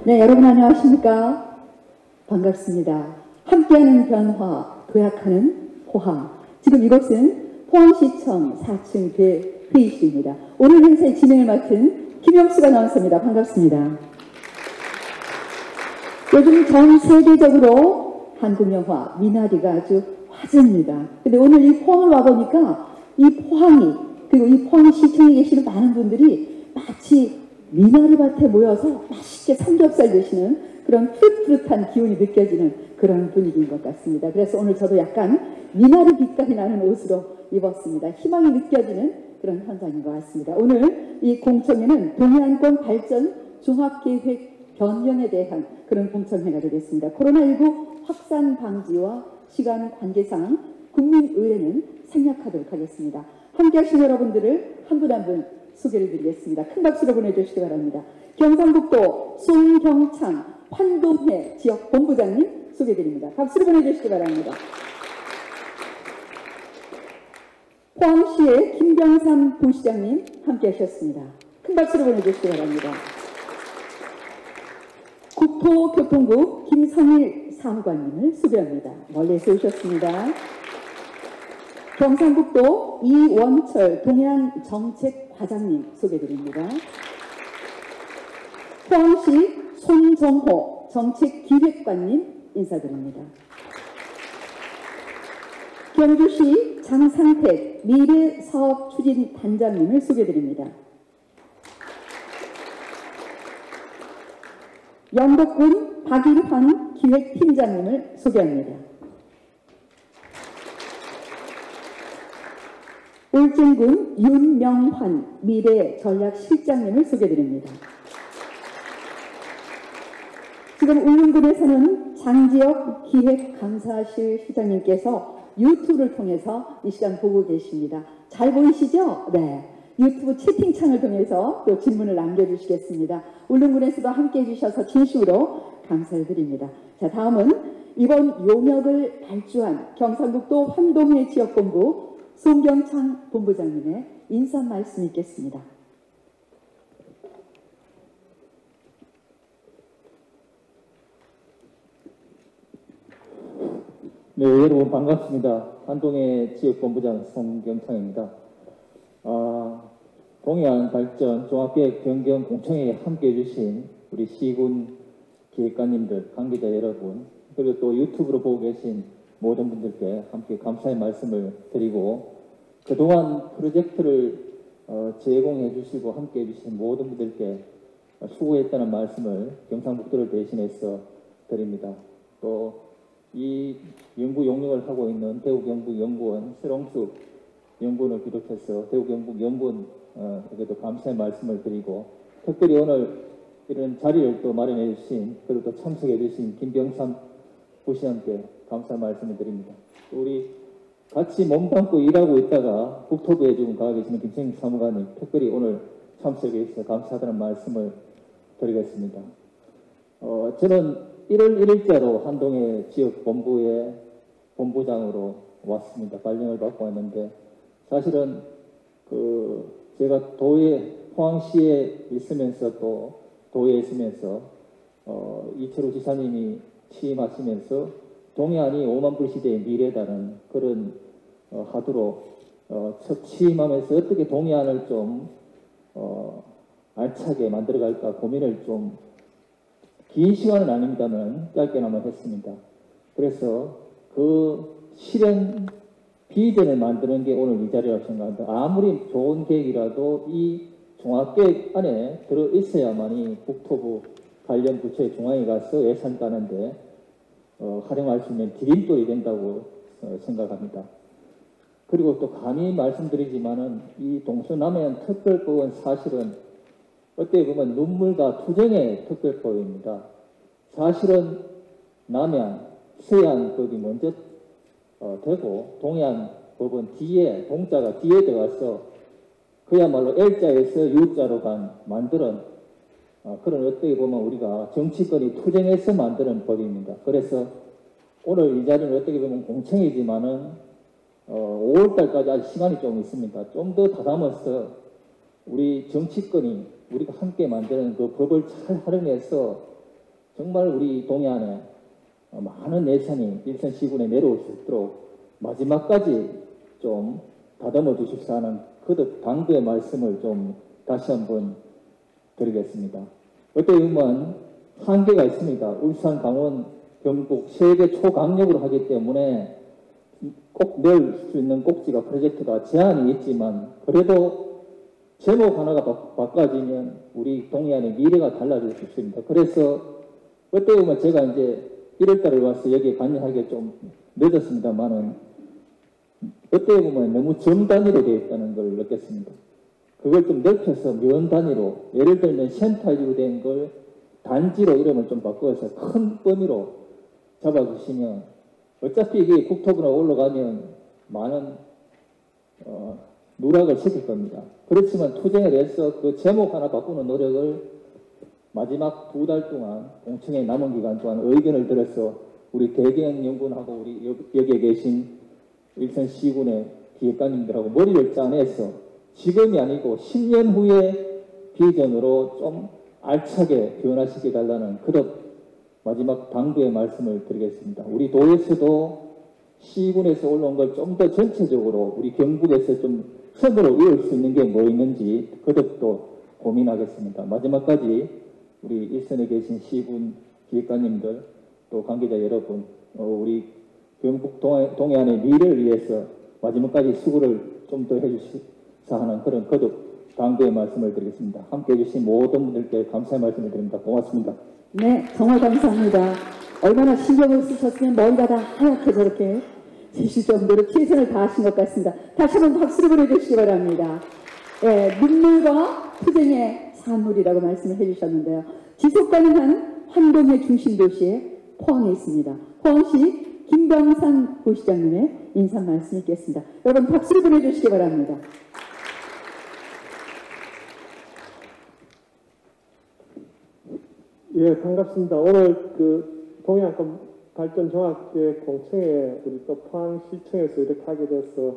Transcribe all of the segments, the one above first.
네, 여러분 안녕하십니까? 반갑습니다. 함께하는 변화, 도약하는 포항. 지금 이곳은 포항시청 4층 회의실입니다. 오늘 행사의 진행을 맡은 김영숙 아나운서입니다. 반갑습니다. 요즘 전 세계적으로 한국 영화 미나리가 아주 화제입니다. 근데 오늘 이 포항을 와보니까 이 포항이, 그리고 이 포항시청에 계시는 많은 분들이 마치 미나리밭에 모여서 맛있게 삼겹살 드시는 그런 푸릇푸릇한 기운이 느껴지는 그런 분위기인 것 같습니다. 그래서 오늘 저도 약간 미나리 빛깔이 나는 옷으로 입었습니다. 희망이 느껴지는 그런 현장인 것 같습니다. 오늘 이 공청회는 동해안권 발전 종합계획 변경에 대한 그런 공청회가 되겠습니다. 코로나19 확산 방지와 시간 관계상 국민의회는 생략하도록 하겠습니다. 함께 하신 여러분들을 한 분 한 분 소개를 드리겠습니다. 큰 박수로 보내주시기 바랍니다. 경상북도 송경창 환동회 지역본부장님 소개드립니다. 박수로 보내주시기 바랍니다. 포항시의 김병삼 부시장님 함께 하셨습니다. 큰 박수로 보내주시기 바랍니다. 국토교통부 김성일 사무관님을 소개합니다. 멀리서 오셨습니다. 경상북도 이원철 동해안정책과장님 소개드립니다. 포항시 손정호 정책기획관님 인사드립니다. 경주시 장상택 미래사업추진단장님을 소개드립니다. 영덕군 박일환 기획팀장님을 소개합니다. 울진군 윤명환 미래전략실장님을 소개드립니다. 지금 울릉군에서는 장지혁 기획감사실 시장님께서 유튜브를 통해서 이 시간 보고 계십니다. 잘 보이시죠? 네. 유튜브 채팅창을 통해서 또 질문을 남겨주시겠습니다. 울릉군에서도 함께해 주셔서 진심으로 감사를 드립니다. 자, 다음은 이번 용역을 발주한 경상북도 환동회 지역본부 송경창 본부장님의 인사 말씀 있겠습니다. 네, 여러분 반갑습니다. 환동회 지역본부장 송경창입니다. 동해안 발전 종합계획 변경 공청회에 함께해 주신 우리 시군 기획관님들, 관계자 여러분, 그리고 또 유튜브로 보고 계신 모든 분들께 함께 감사의 말씀을 드리고, 그동안 프로젝트를 제공해 주시고 함께해 주신 모든 분들께 수고했다는 말씀을 경상북도를 대신해서 드립니다. 또 이 연구 용역을 하고 있는 대구경북연구원 서롱숙 연구원을 비롯해서 대구경북연구원에게도 감사의 말씀을 드리고, 특별히 오늘 이런 자리를 또 마련해 주신, 그리고 또 참석해 주신 김병삼 부시장께 감사 말씀을 드립니다. 우리 같이 몸담고 일하고 있다가 국토부에 지금 가 계시는 김성익 사무관님, 특별히 오늘 참석해 주셔서 감사하다는 말씀을 드리겠습니다. 저는 1월 1일자로 한동해 지역본부의 본부장으로 왔습니다. 발령을 받고 왔는데, 사실은 제가 포항시에 있으면서 또 도에 있으면서 이철우 지사님이 취임하시면서 동해안이 5만 불 시대의 미래다는 그런 하도로 첫 취임하면서 어떻게 동해안을 좀 알차게 만들어갈까 고민을 좀 긴 시간은 아닙니다만 짧게나마 했습니다. 그래서 그 실현 비전을 만드는 게 오늘 이 자리라고 생각합니다. 아무리 좋은 계획이라도 이 종합계획 안에 들어있어야만이 국토부 관련 부처의 중앙에 가서 예산 따는데 활용할 수 있는 디딤돌이 된다고 생각합니다. 그리고 또 감히 말씀드리지만은 이 동서남해안 특별법은 사실은 어떻게 보면 눈물과 투정의 특별법입니다. 사실은 남해안, 서해안법이 먼저 되고 동해안법은 뒤에, 동자가 뒤에 들어가서 그야말로 L자에서 U자로 만드는 그런, 어떻게 보면 우리가 정치권이 투쟁해서 만드는 법입니다. 그래서 오늘 이 자리는 어떻게 보면 공청이지만은 5월달까지 아직 시간이 좀 있습니다. 좀 더 다담아서 우리 정치권이 우리가 함께 만드는 그 법을 잘 활용해서 정말 우리 동해안에 많은 예산이 일선 시군에 내려올 수 있도록 마지막까지 좀 다듬어 주십사 하는 거듭 당부의 말씀을 좀 다시 한번 드리겠습니다. 어떻게 보면 한계가 있습니다. 울산, 강원, 경북 세 개 초강력으로 하기 때문에 꼭 넣을 수 있는 꼭지가 프로젝트가 제한이 있지만 그래도 제목 하나가 바꿔지면 우리 동해안의 미래가 달라질 수 있습니다. 그래서 어떻게 보면 제가 이제 1월달에 와서 여기에 관여하기에 좀 늦었습니다만은 어떻게 보면 너무 점 단위로 되어 있다는 걸 느꼈습니다. 그걸 좀 넓혀서 면 단위로, 예를 들면 센터지로 된 걸 단지로 이름을 좀 바꿔서 큰 범위로 잡아주시면 어차피 이게 국토부로 올라가면 많은 누락을 시킬 겁니다. 그렇지만 투쟁을 해서 그 제목 하나 바꾸는 노력을 마지막 2달 동안 공청회 남은 기간 동안 의견을 들어서 우리 대경 연구원하고 우리 여기에 계신 일선 시군의 기획관님들하고 머리를 짜내서 지금이 아니고 10년 후의 비전으로 좀 알차게 변화시켜 달라는 그런 마지막 당부의 말씀을 드리겠습니다. 우리 도에서도 시군에서 올라온 걸 좀 더 전체적으로 우리 경북에서 좀 선으로 이을 수 있는 게 뭐 있는지 그것도 고민하겠습니다. 마지막까지 우리 일선에 계신 시군 기획관님들 또 관계자 여러분 우리 경북 동해안의 미래를 위해서 마지막까지 수고를 좀 더 해주시사 하는 그런 거듭 당부의 말씀을 드리겠습니다. 함께해 주신 모든 분들께 감사의 말씀을 드립니다. 고맙습니다. 네, 정말 감사합니다. 얼마나 신경을 쓰셨으면 머리가 다 하얗게 저렇게 되실 정도로 최선을 다하신 것 같습니다. 다시 한번 박수를 보내주시기 바랍니다. 네, 눈물과 투쟁의 산물이라고 말씀을 해주셨는데요. 지속 가능한 환경의 중심 도시에 포항에 있습니다. 포항시 김병상 부시장님의 인사 말씀 있겠습니다. 여러분 박수를 보내주시기 바랍니다. 예, 반갑습니다. 오늘 그 동해안권 발전 종합계획 공청회 우리 또 포항시청에서 이렇게 하게 돼서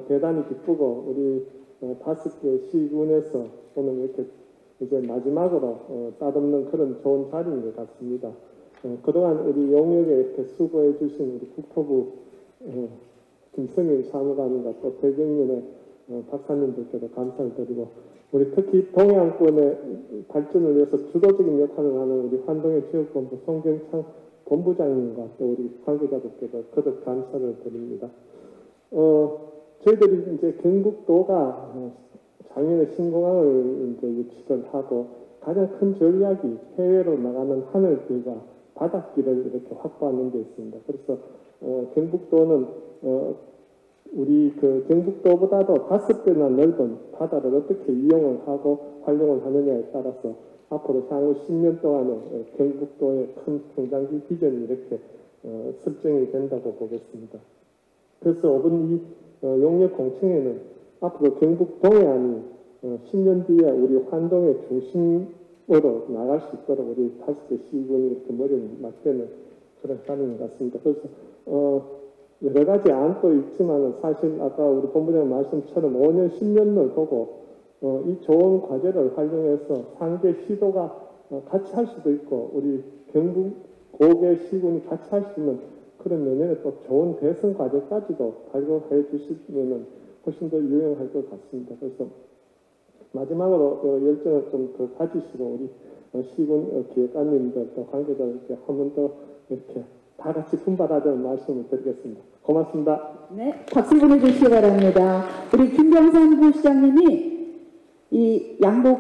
대단히 기쁘고 우리 5개 시군에서 오늘 이렇게 이제 마지막으로 따듬는 그런 좋은 자리인 것 같습니다. 그동안 우리 용역에 이렇게 수고해 주신 우리 국토부 김성일 사무관과 또 대경련의 박사님들께도 감사를 드리고 우리 특히 동해안권의 발전을 위해서 주도적인 역할을 하는 우리 환동의 지역본부 송경창 본부장님과 또 우리 관계자들께도 거듭 감사를 드립니다. 저희들이 이제 경북도가 작년에 신공항을 이제 유치를 하고 가장 큰 전략이 해외로 나가는 하늘길과 바닷길을 이렇게 확보하는 데 있습니다. 그래서 경북도는 우리 그 경북도보다도 5배나 넓은 바다를 어떻게 이용을 하고 활용을 하느냐에 따라서 앞으로 향후 10년 동안에 경북도의 큰 성장기 비전이 이렇게 설정이 된다고 보겠습니다. 그래서 이번 이 용역 공청회는 앞으로 경북 동해안이 10년 뒤에 우리 환동의 중심으로 나갈 수 있도록 우리 5개 시군이 이렇게 머리를 맞대는 그런 자리인 것 같습니다. 그래서 여러 가지 안도 있지만 사실 아까 우리 본부장 말씀처럼 5년, 10년을 보고 이 좋은 과제를 활용해서 상계 시도가 같이 할 수도 있고 우리 경북 5개 시군이 같이 할 수 있는 그런 면에는 또 좋은 대선 과제까지도 발굴해 주시면 훨씬 더 유용할 것 같습니다. 그래서 마지막으로 열정을 좀 더 가지시고 우리 시군 기획관님들 또 관계자들께 한 번 더 이렇게 다 같이 분발하자는 말씀을 드리겠습니다. 고맙습니다. 네, 박수 보내주시기 바랍니다. 우리 김병상 부시장님이 이 양복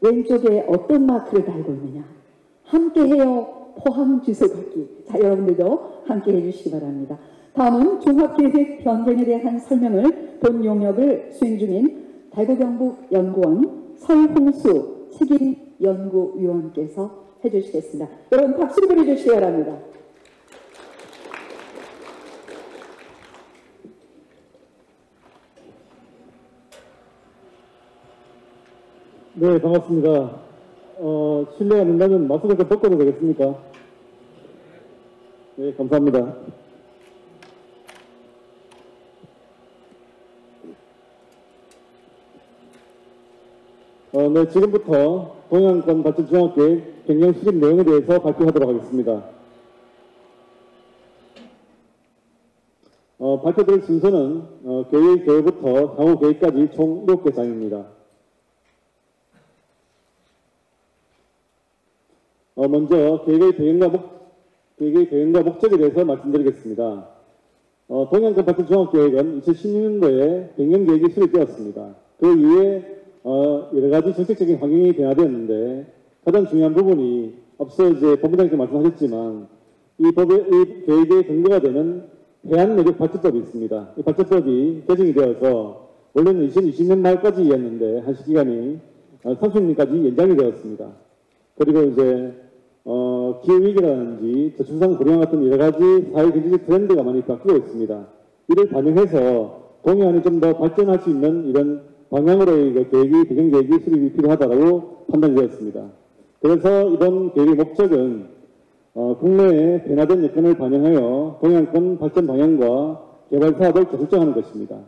왼쪽에 어떤 마크를 달고 있느냐. 함께해요 포항 주소받기. 자, 여러분들도 함께 해주시기 바랍니다. 다음은 종합계획 변경에 대한 설명을 본 용역을 수행 중인 달구경북연구원 설홍수 책임연구위원께서 해주시겠습니다. 여러분 박수를 보내주시기 바랍니다. 네, 반갑습니다. 실례가 안 된다면 마스크 좀 벗고도 되겠습니까? 네, 감사합니다. 네, 지금부터 동해안권 발전 종합계획 변경 수립 내용에 대해서 발표하도록 하겠습니다. 발표될 순서는 계획 개요부터 향후 계획까지 총 7개 사항입니다. 먼저 계획의 배경과 목적에 대해서 말씀드리겠습니다. 동해안권 발전 종합계획은 2016년도에 변경계획이 수립되었습니다. 그 이후에 여러 가지 정책적인 환경이 변화되었는데 가장 중요한 부분이 앞서 이제 본부장님께서 말씀하셨지만 이 계획의 근거가 되는 해안내륙 발전법이 있습니다. 이 발전법이 개정이 되어서 원래는 2020년 말까지였는데 한 시기간이 30년까지 연장이 되었습니다. 그리고 이제 기후위기라든지 저출산 고령화 같은 여러 가지 사회 경제적 트렌드가 많이 바뀌고 있습니다. 이를 반영해서 동해안이 좀 더 발전할 수 있는 이런 방향으로의 배경계획이 수립이 필요하다고 판단되었습니다. 그래서 이번 계획의 목적은 국내의 변화된 여건을 반영하여 동해안권 발전 방향과 개발 사업을 재설정하는 것입니다.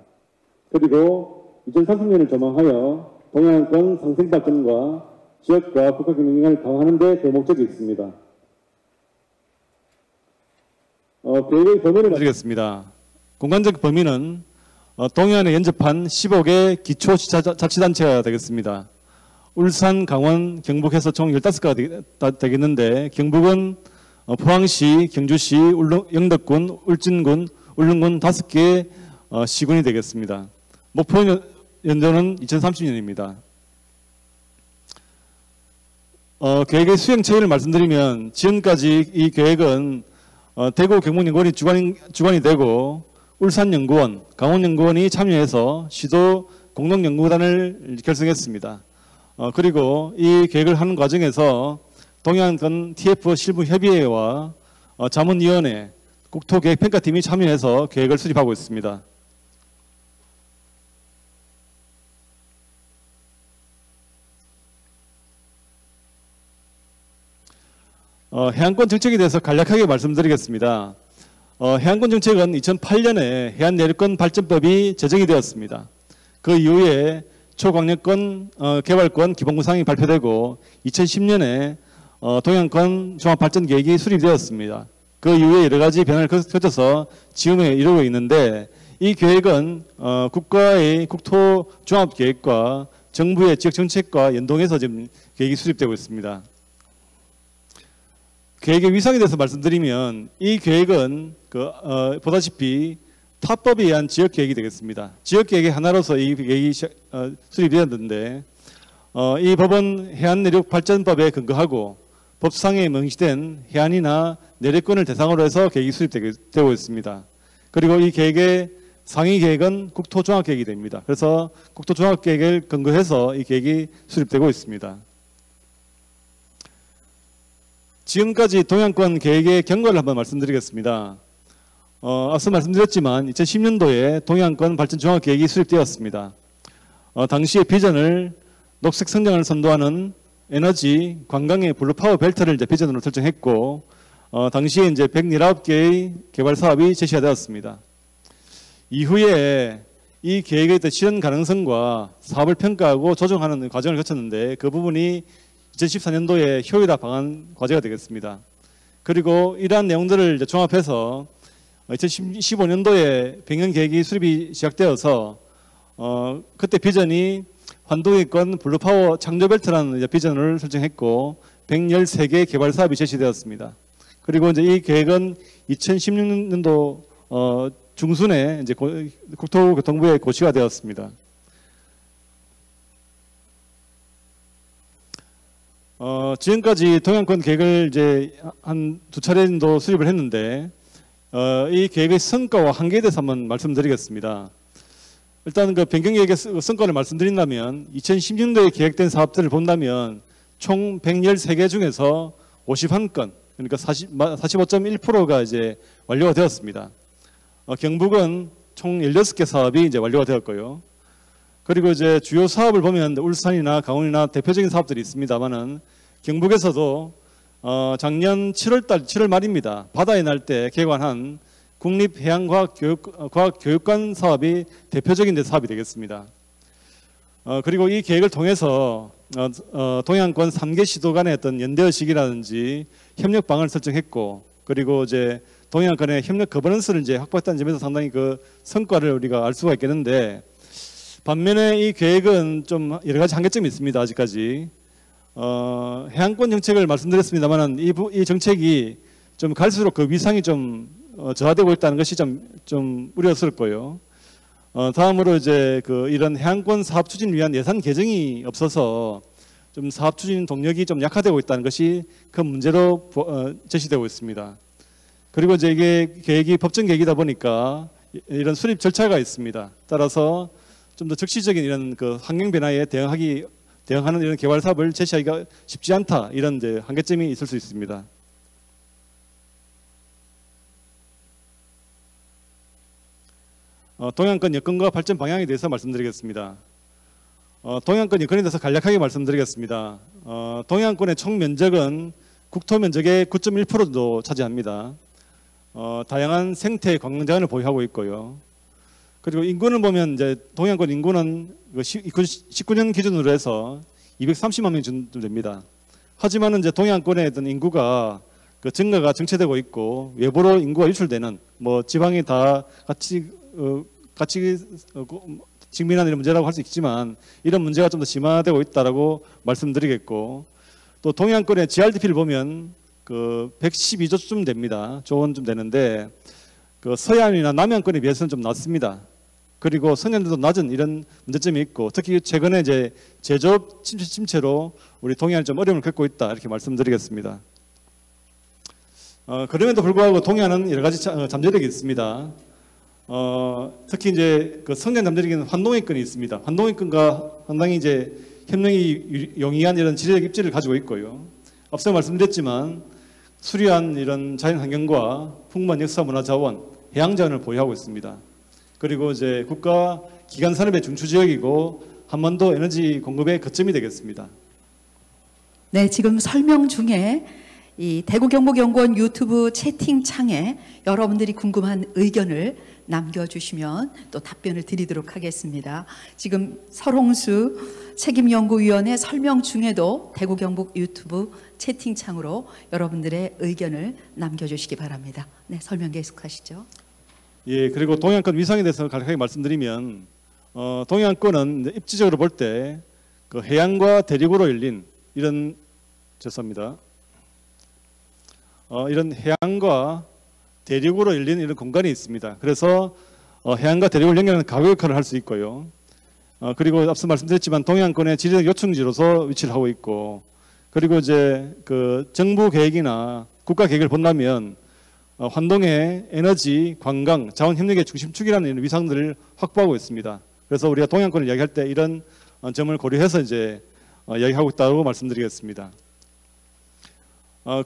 그리고 2030년을 전망하여 동해안권 상생 발전과 지역과 국가 균형을 강화하는 데 그 목적이 있습니다. 계획의 범위를 드리겠습니다. 공간적 범위는 동해안에 연접한 15개 기초자치단체가 되겠습니다. 울산, 강원, 경북해서 총 15개가 되겠는데 경북은 포항시, 경주시, 영덕군, 울진군, 울릉군 5개 시군이 되겠습니다. 목표 연도는 2030년입니다. 계획의 수행 체계를 말씀드리면 지금까지 이 계획은 대구 경북연구원이 주관이 되고 울산연구원, 강원연구원이 참여해서 시도 공동연구단을 결성했습니다. 그리고 이 계획을 하는 과정에서 동해안권 TF 실무협의회와 자문위원회, 국토계획평가팀이 참여해서 계획을 수립하고 있습니다. 해안권 정책에 대해서 간략하게 말씀드리겠습니다. 해안권 정책은 2008년에 해안내륙권 발전법이 제정이 되었습니다. 그 이후에 초광역권 개발권 기본구상이 발표되고 2010년에 동해안권 종합발전계획이 수립되었습니다. 그 이후에 여러 가지 변화를 거쳐서 지금에 이르고 있는데 이 계획은 국가의 국토종합계획과 정부의 지역정책과 연동해서 지금 계획이 수립되고 있습니다. 계획의 위상에 대해서 말씀드리면 이 계획은 보다시피 타법에 의한 지역계획이 되겠습니다. 지역계획의 하나로서 이 계획이 수립되었는데 이 법은 해안내륙 발전법에 근거하고 법상에 명시된 해안이나 내륙권을 대상으로 해서 계획이 수립되고 있습니다. 그리고 이 계획의 상위 계획은 국토종합계획이 됩니다. 그래서 국토종합계획을 근거해서 이 계획이 수립되고 있습니다. 지금까지 동해안권 계획의 경과를 한번 말씀드리겠습니다. 앞서 말씀드렸지만 2010년도에 동해안권 발전 종합계획이 수립되었습니다. 당시의 비전을 녹색 성장을 선도하는 에너지, 관광의 블루파워 벨트를 이제 비전으로 설정했고, 당시에 이제 119개의 개발 사업이 제시가 되었습니다. 이후에 이 계획의 실현 가능성과 사업을 평가하고 조정하는 과정을 거쳤는데 그 부분이 2014년도에 효율화 방안 과제가 되겠습니다. 그리고 이러한 내용들을 이제 종합해서 2015년도에 변경 계획이 수립이 시작되어서 그때 비전이 환도의권 블루파워 창조벨트라는 비전을 설정했고 113개 개발 사업이 제시되었습니다. 그리고 이제 이 계획은 2016년도 중순에 이제 국토교통부에 고시가 되었습니다. 지금까지 동해안권 계획을 이제 한 2차례 정도 수립을 했는데 이 계획의 성과와 한계에 대해서 한번 말씀드리겠습니다. 일단 그 변경 계획의 성과를 말씀드린다면 2016년도에 계획된 사업들을 본다면 총 113개 중에서 51건, 그러니까 45.1%가 이제 완료가 되었습니다. 경북은 총 16개 사업이 이제 완료가 되었고요. 그리고 이제 주요 사업을 보면 울산이나 강원이나 대표적인 사업들이 있습니다만은 경북에서도 작년 7월 말입니다. 바다의 날 때 개관한 국립해양과학교육관 사업이 대표적인 사업이 되겠습니다. 그리고 이 계획을 통해서 동양권 3개 시도 간의 어떤 연대의식이라든지 협력 방안을 설정했고, 그리고 이제 동양권의 협력 거버넌스를 이제 확보했다는 점에서 상당히 그 성과를 우리가 알 수가 있겠는데, 반면에 이 계획은 좀 여러 가지 한계점이 있습니다. 아직까지 해안권 정책을 말씀드렸습니다만은 이 정책이 좀 갈수록 그 위상이 좀 저하되고 있다는 것이 좀 우려스럽고요. 다음으로 이제 이런 해안권 사업 추진을 위한 예산 개정이 없어서 좀 사업 추진 동력이 좀 약화되고 있다는 것이 큰 문제로 제시되고 있습니다. 그리고 이제 이게 계획이 법정 계획이다 보니까 이런 수립 절차가 있습니다. 따라서 좀 더 적시적인 이런 그 환경 변화에 대응하는 이런 개발 사업을 제시하기가 쉽지 않다, 이런 이제 한계점이 있을 수 있습니다. 동양권 여건과 발전 방향에 대해서 말씀드리겠습니다. 동양권 여건에 대해서 간략하게 말씀드리겠습니다. 동양권의 총 면적은 국토 면적의 9.1% 정도 차지합니다. 다양한 생태 관광자원을 보유하고 있고요. 그리고 인구를 보면 이제 동양권 인구는 19년 기준으로 해서 230만 명 정도 됩니다. 하지만은 이제 동양권의 어떤 인구가 그 증가가 정체되고 있고, 외부로 인구가 유출되는 지방이 다 같이 직면하는 이런 문제라고 할 수 있지만, 이런 문제가 좀 더 심화되고 있다라고 말씀드리겠고, 또 동양권의 GRDP를 보면 그 112조쯤 됩니다. 조원쯤 되는데 그 서해안이나 남해안권에 비해서는 좀 낮습니다. 그리고 성년들도 낮은 이런 문제점이 있고, 특히 최근에 이제 제조업 침체로 우리 동해안이 좀 어려움을 겪고 있다, 이렇게 말씀드리겠습니다. 그럼에도 불구하고 동해안은 여러 가지 잠재력이 있습니다. 특히 이제 그 성장 잠재력에는 환동해권이 있습니다. 환동해권과 상당히 이제 협력이 용이한 이런 지리적 입지를 가지고 있고요. 앞서 말씀드렸지만 수려한 이런 자연환경과 풍부한 역사 문화 자원, 해양 자원을 보유하고 있습니다. 그리고 이제 국가 기간 산업의 중추 지역이고 한반도 에너지 공급의 거점이 되겠습니다. 네, 지금 설명 중에 이 대구경북연구원 유튜브 채팅창에 여러분들이 궁금한 의견을 남겨주시면 또 답변을 드리도록 하겠습니다. 지금 설홍수 책임연구위원의 설명 중에도 대구경북 유튜브 채팅창으로 여러분들의 의견을 남겨주시기 바랍니다. 네, 설명 계속하시죠. 예, 그리고 동양권 위상에 대해서 간략하게 말씀드리면, 동양권은 입지적으로 볼 때 그 해안과 대륙으로 열린 이런 이런 해안과 대륙으로 열린 이런 공간이 있습니다. 그래서 해안과 대륙을 연결하는 가교 역할을 할 수 있고요. 그리고 앞서 말씀드렸지만 동양권의 지리적 요충지로서 위치를 하고 있고, 그리고 이제 그 정부 계획이나 국가 계획을 본다면 환동의 에너지, 관광, 자원 협력의 중심축이라는 이런 위상들을 확보하고 있습니다. 그래서 우리가 동양권을 이야기할 때 이런 점을 고려해서 이제 이야기하고 있다고 말씀드리겠습니다.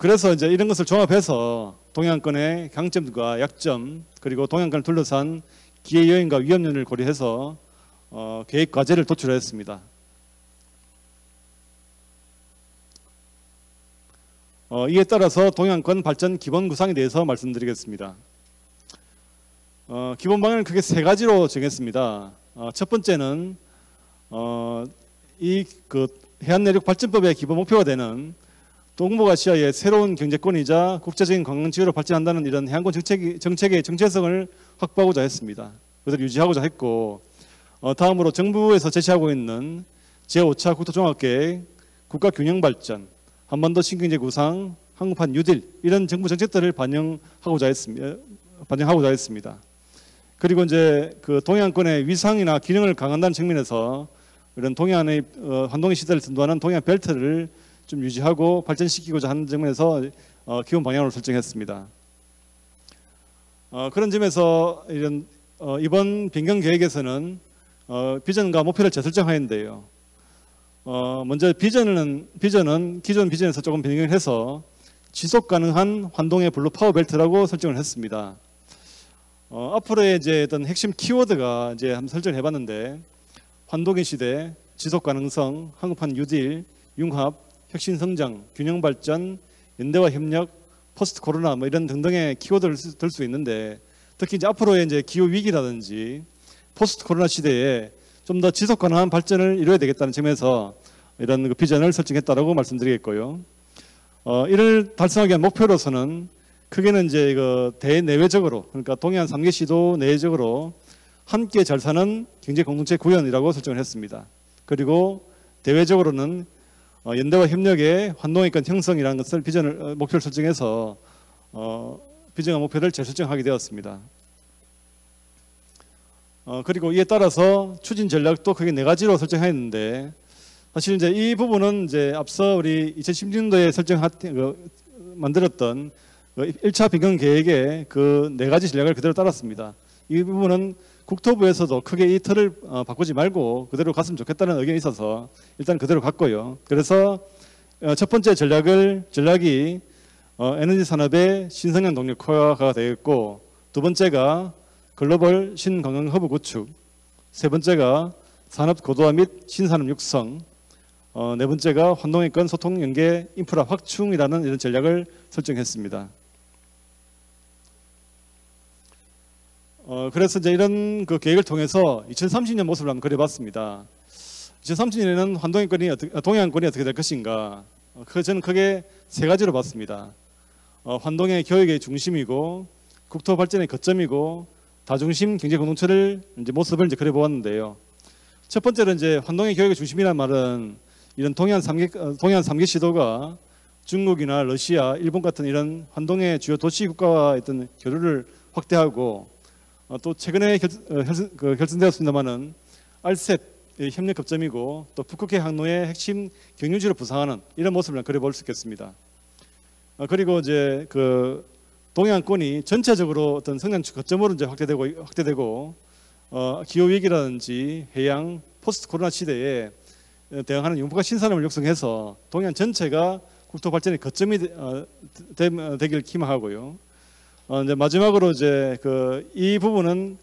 그래서 이제 이런 것을 종합해서 동양권의 강점과 약점, 그리고 동양권을 둘러싼 기회 요인과 위험 요인을 고려해서 계획 과제를 도출했습니다. 이에 따라서 동양권 발전 기본 구상에 대해서 말씀드리겠습니다. 기본 방향을 크게 세 가지로 정했습니다. 첫 번째는 이 해안내륙 발전법의 기본 목표가 되는 동북아시아의 새로운 경제권이자 국제적인 관광지구로 발전한다는 이런 해안권 정책의 정체성을 확보하고자 했습니다. 그것을 유지하고자 했고, 다음으로 정부에서 제시하고 있는 제5차 국토종합계획, 국가균형발전, 한반도 신경제 구상, 한국판 뉴딜, 이런 정부 정책들을 반영하고자 했습니다. 그리고 이제 그 동해안권의 위상이나 기능을 강화한다는 측면에서 이런 동해안의 환동의 시대를 선도하는 동해안 벨트를 좀 유지하고 발전시키고자 하는 점에서 기본 방향으로 설정했습니다. 그런 점에서 이번 변경 계획에서는 비전과 목표를 재설정하였는데요. 먼저 비전은 기존 비전에서 조금 변경을 해서 지속 가능한 환동의 블루 파워 벨트라고 설정을 했습니다. 앞으로의 이제 어떤 핵심 키워드가 이제 한번 설정을 해봤는데, 환동의 시대, 지속 가능성, 한국판 뉴딜, 융합, 혁신 성장, 균형 발전, 연대와 협력, 포스트 코로나 이런 등등의 키워드를 들 수 있는데, 특히 이제 앞으로의 이제 기후 위기라든지 포스트 코로나 시대에 좀 더 지속 가능한 발전을 이루어야 되겠다는 점에서 이런 그 비전을 설정했다라고 말씀드리겠고요. 이를 달성하기 위한 목표로서는 크게는 이제 그 대내외적으로, 그러니까 동해안 3개 시도 내외적으로 함께 잘 사는 경제 공동체 구현이라고 설정을 했습니다. 그리고 대외적으로는 연대와 협력의 환동의권 형성이라는 것을 목표를 설정해서 비전과 목표를 재설정하게 되었습니다. 그리고 이에 따라서 추진 전략도 크게 4가지로 설정했는데, 사실 이제 이 부분은 이제 앞서 우리 2016년도에 만들었던 1차 변경 계획의 그 4가지 전략을 그대로 따랐습니다. 이 부분은 국토부에서도 크게 이 틀을 바꾸지 말고 그대로 갔으면 좋겠다는 의견이 있어서 일단 그대로 갔고요. 그래서 첫 번째 전략이 에너지 산업의 신성장 동력화가 되겠고, 두 번째가 글로벌 신관광 허브 구축, 세 번째가 산업 고도화 및 신산업 육성, 네 번째가 환동의권 소통 연계 인프라 확충이라는 이런 전략을 설정했습니다. 그래서 이제 이런 그 계획을 통해서 2030년 모습을 한번 그려봤습니다. 2030년에는 동해안권이 어떻게 될 것인가? 저는 크게 3가지로 봤습니다. 환동의 교육의 중심이고, 국토 발전의 거점이고, 다중심 경제 공동체를 모습을 그려보았는데요. 첫 번째는 이제 환동의 교육의 중심이라는 말은 이런 동해안 3개 시도가 중국이나 러시아, 일본 같은 이런 환동의 주요 도시 국가와의 어떤 교류를 확대하고, 또 최근에 결정되었습니다만은 RCEP의 협력 거점이고, 또 북극해 항로의 핵심 경유지로 부상하는 이런 모습을 그려볼 수 있겠습니다. 그리고 이제 그 동해안권이 전체적으로 어떤 성장 거점으로 이제 확대되고 기후 위기라든지 해양 포스트 코로나 시대에 대응하는 융복합 신산업을 육성해서 동해안 전체가 국토 발전의 거점이 되길 희망하고요. 이제 마지막으로 이제 이 부분은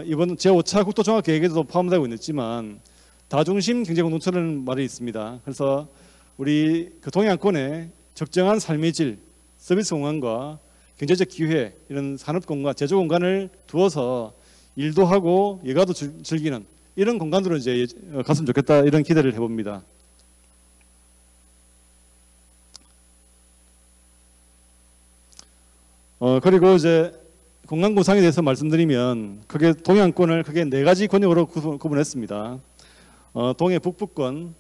이번 제5차 국토종합계획에도 포함되고 있지만 다중심 경제 공동체라는 말이 있습니다. 그래서 우리 그 동해안권에 적정한 삶의 질, 서비스 공간과 경제적 기회, 이런 산업 공간, 제조 공간을 두어서 일도 하고 여가도 즐기는 이런 공간으로 이제 갔으면 좋겠다, 이런 기대를 해봅니다. 그리고 이제 공간 구상에 대해서 말씀드리면 크게 동해안권을 크게 4가지 권역으로 구분했습니다. 동해 북부권,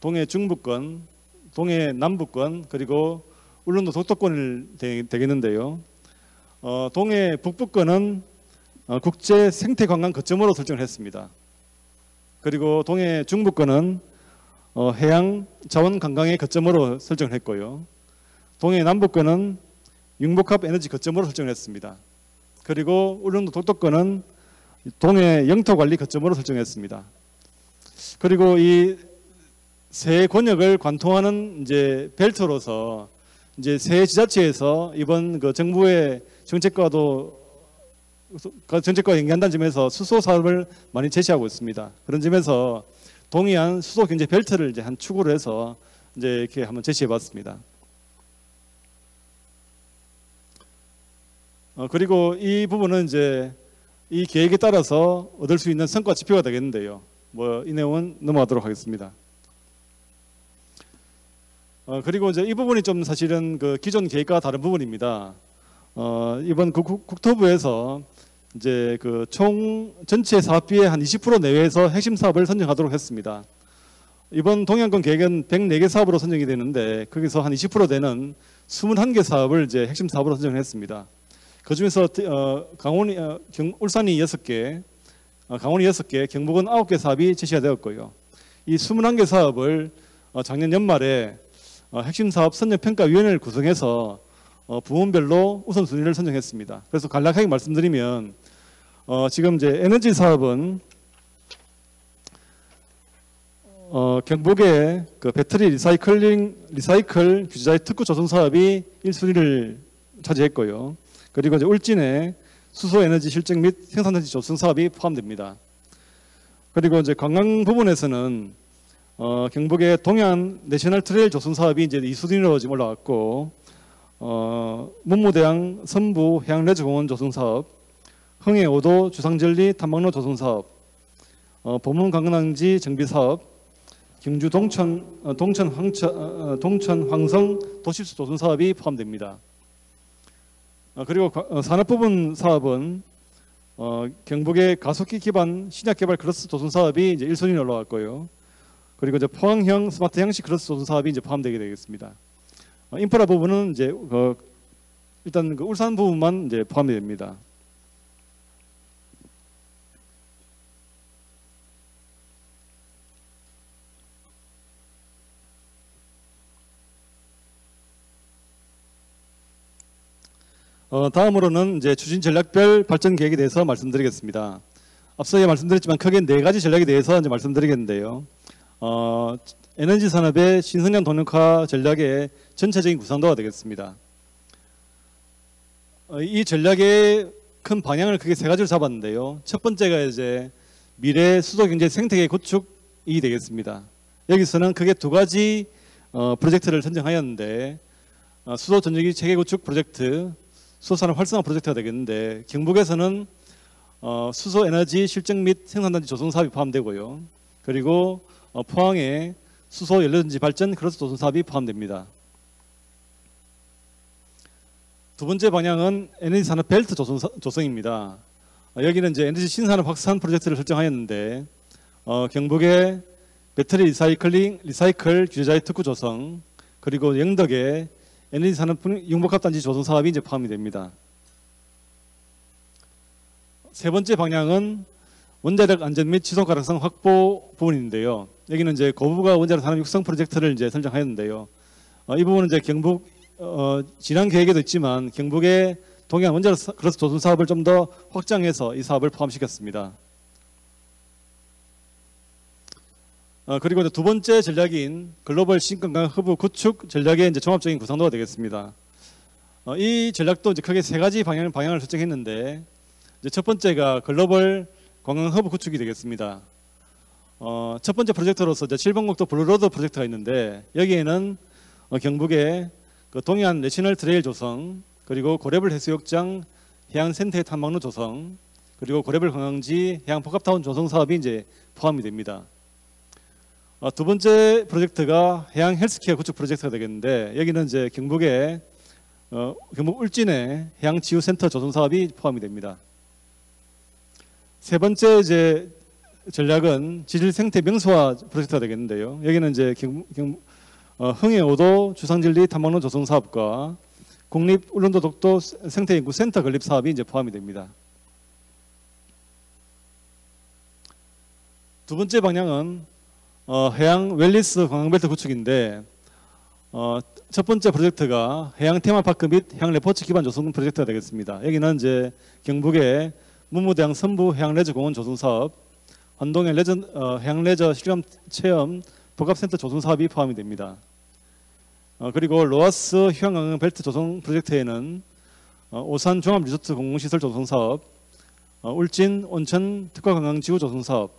동해 중부권, 동해 남부권, 그리고 울릉도 독도권을 되겠는데요. 동해 북부권은 국제 생태 관광 거점으로 설정을 했습니다. 그리고 동해 중부권은 해양 자원 관광의 거점으로 설정을 했고요. 동해 남부권은 융복합 에너지 거점으로 설정을 했습니다. 그리고 울릉도 독도권은 동해 영토 관리 거점으로 설정했습니다. 그리고 이 세 권역을 관통하는 이제 벨트로서 이제 새 지자체에서 이번 그 정부의 정책과 연계한다는 점에서 수소 사업을 많이 제시하고 있습니다. 그런 점에서 동해안 수소 경제 벨트를 이제 한 축으로 해서 이제 이렇게 한번 제시해봤습니다. 그리고 이 부분은 이제 이 계획에 따라서 얻을 수 있는 성과 지표가 되겠는데요. 이 내용은 넘어가도록 하겠습니다. 그리고 이제 이 부분이 좀 사실은 그 기존 계획과 다른 부분입니다. 이번 국토부에서 이제 그 총 전체 사업비의 한 20% 내외에서 핵심 사업을 선정하도록 했습니다. 이번 동해안권 계획은 104개 사업으로 선정이 되는데 거기서 한 20% 되는 21개 사업을 이제 핵심 사업으로 선정을 했습니다. 그 중에서 울산이 6개, 강원이 6개, 경북은 9개 사업이 제시가 되었고요. 이 21개 사업을 작년 연말에 핵심 사업 선정평가위원회를 구성해서 부문별로 우선순위를 선정했습니다. 그래서 간략하게 말씀드리면 지금 이제 에너지 사업은 경북의 그 배터리 리사이클 규제자의 특구 조성 사업이 1순위를 차지했고요. 그리고 이제 울진의 수소 에너지 실증 및 생산단지 조성 사업이 포함됩니다. 그리고 이제 관광 부분에서는 경북의 동해안 내셔널 트레일 조성 사업이 이제 2순위로 지금 올라왔고, 문무대항 선부 해양레저공원 조성 사업, 흥해 5도 주상절리 탐방로 조성 사업, 보문관광지 정비 사업, 경주 동천 황성 도시수 조성 사업이 포함됩니다. 그리고 산업 부분 사업은 경북의 가속기 기반 신약 개발 클러스터 조성 사업이 이제 1순위로 올라갈 거예요. 그리고 이제 포항형 스마트 양식 클러스터 조성 사업이 이제 포함되게 되겠습니다. 인프라 부분은 이제 일단 그 울산 부분만 이제 포함이 됩니다. 다음으로는 이제 추진 전략별 발전 계획에 대해서 말씀드리겠습니다. 앞서 말씀드렸지만 크게 4가지 전략에 대해서 이제 말씀드리겠는데요. 에너지 산업의 신성장 동력화 전략의 전체적인 구상도가 되겠습니다. 이 전략의 큰 방향을 크게 3가지로 잡았는데요. 첫 번째가 이제 미래 수도 경제 생태계 구축이 되겠습니다. 여기서는 크게 2가지 프로젝트를 선정하였는데 수도 전기기 체계 구축 프로젝트, 수소산업 활성화 프로젝트가 되겠는데 경북에서는 수소 에너지 실증 및 생산단지 조성 사업이 포함되고요. 그리고 포항에 수소 연료전지 발전 클러스터 조성 사업이 포함됩니다. 두 번째 방향은 에너지 산업 벨트 조성입니다. 여기는 이제 에너지 신산업 확산 프로젝트를 설정하였는데 경북의 배터리 리사이클 규제자의 특구 조성, 그리고 영덕의 에너지 산업 융복합단지 조성 사업이 이제 포함이 됩니다. 세 번째 방향은 원자력 안전 및 지속 가능성 확보 부분인데요. 여기는 이제 고부가 원자력 산업 육성 프로젝트를 이제 설정하였는데요. 이 부분은 이제 경북 지난 계획에도 있지만 경북의 동해안 원자력 클러스터 조성 사업을 좀 더 확장해서 이 사업을 포함시켰습니다. 그리고 이제 두 번째 전략인 글로벌 신건강 허브 구축 전략의 이제 종합적인 구상도가 되겠습니다. 이 전략도 이제 크게 3가지 방향을 설정했는데 이제 첫 번째가 글로벌 관광 허브 구축이 되겠습니다. 첫 번째 프로젝트로서 이제 칠봉국도 블루로드 프로젝트가 있는데 여기에는 경북의 그 동해안 내셔널 트레일 조성, 그리고 고래벌 해수욕장 해안 생태 탐방로 조성, 그리고 고래벌 관광지 해양 복합타운 조성 사업이 이제 포함이 됩니다. 두 번째 프로젝트가 해양 헬스케어 구축 프로젝트가 되겠는데 여기는 이제 경북의 경북 울진의 해양 치유센터 조성 사업이 포함이 됩니다. 세 번째 이제 전략은 지질 생태 명소화 프로젝트가 되겠는데요. 여기는 이제 흥해 5도 주상진리 탐방로 조성 사업과 국립 울릉도 독도 생태연구 센터 건립 사업이 이제 포함이 됩니다. 두 번째 방향은 해양 웰리스 관광벨트 구축인데 첫 번째 프로젝트가 해양 테마파크 및 해양 레포츠 기반 조성 프로젝트가 되겠습니다. 여기는 이제 경북의 문무대항 선부 해양 레저 공원 조성 사업, 환동의 해양 레저 실험 체험 복합센터 조성 사업이 포함이 됩니다. 그리고 로아스 휴양관광 벨트 조성 프로젝트에는 오산 종합 리조트 공공시설 조성 사업, 울진 온천 특화 관광지구 조성 사업,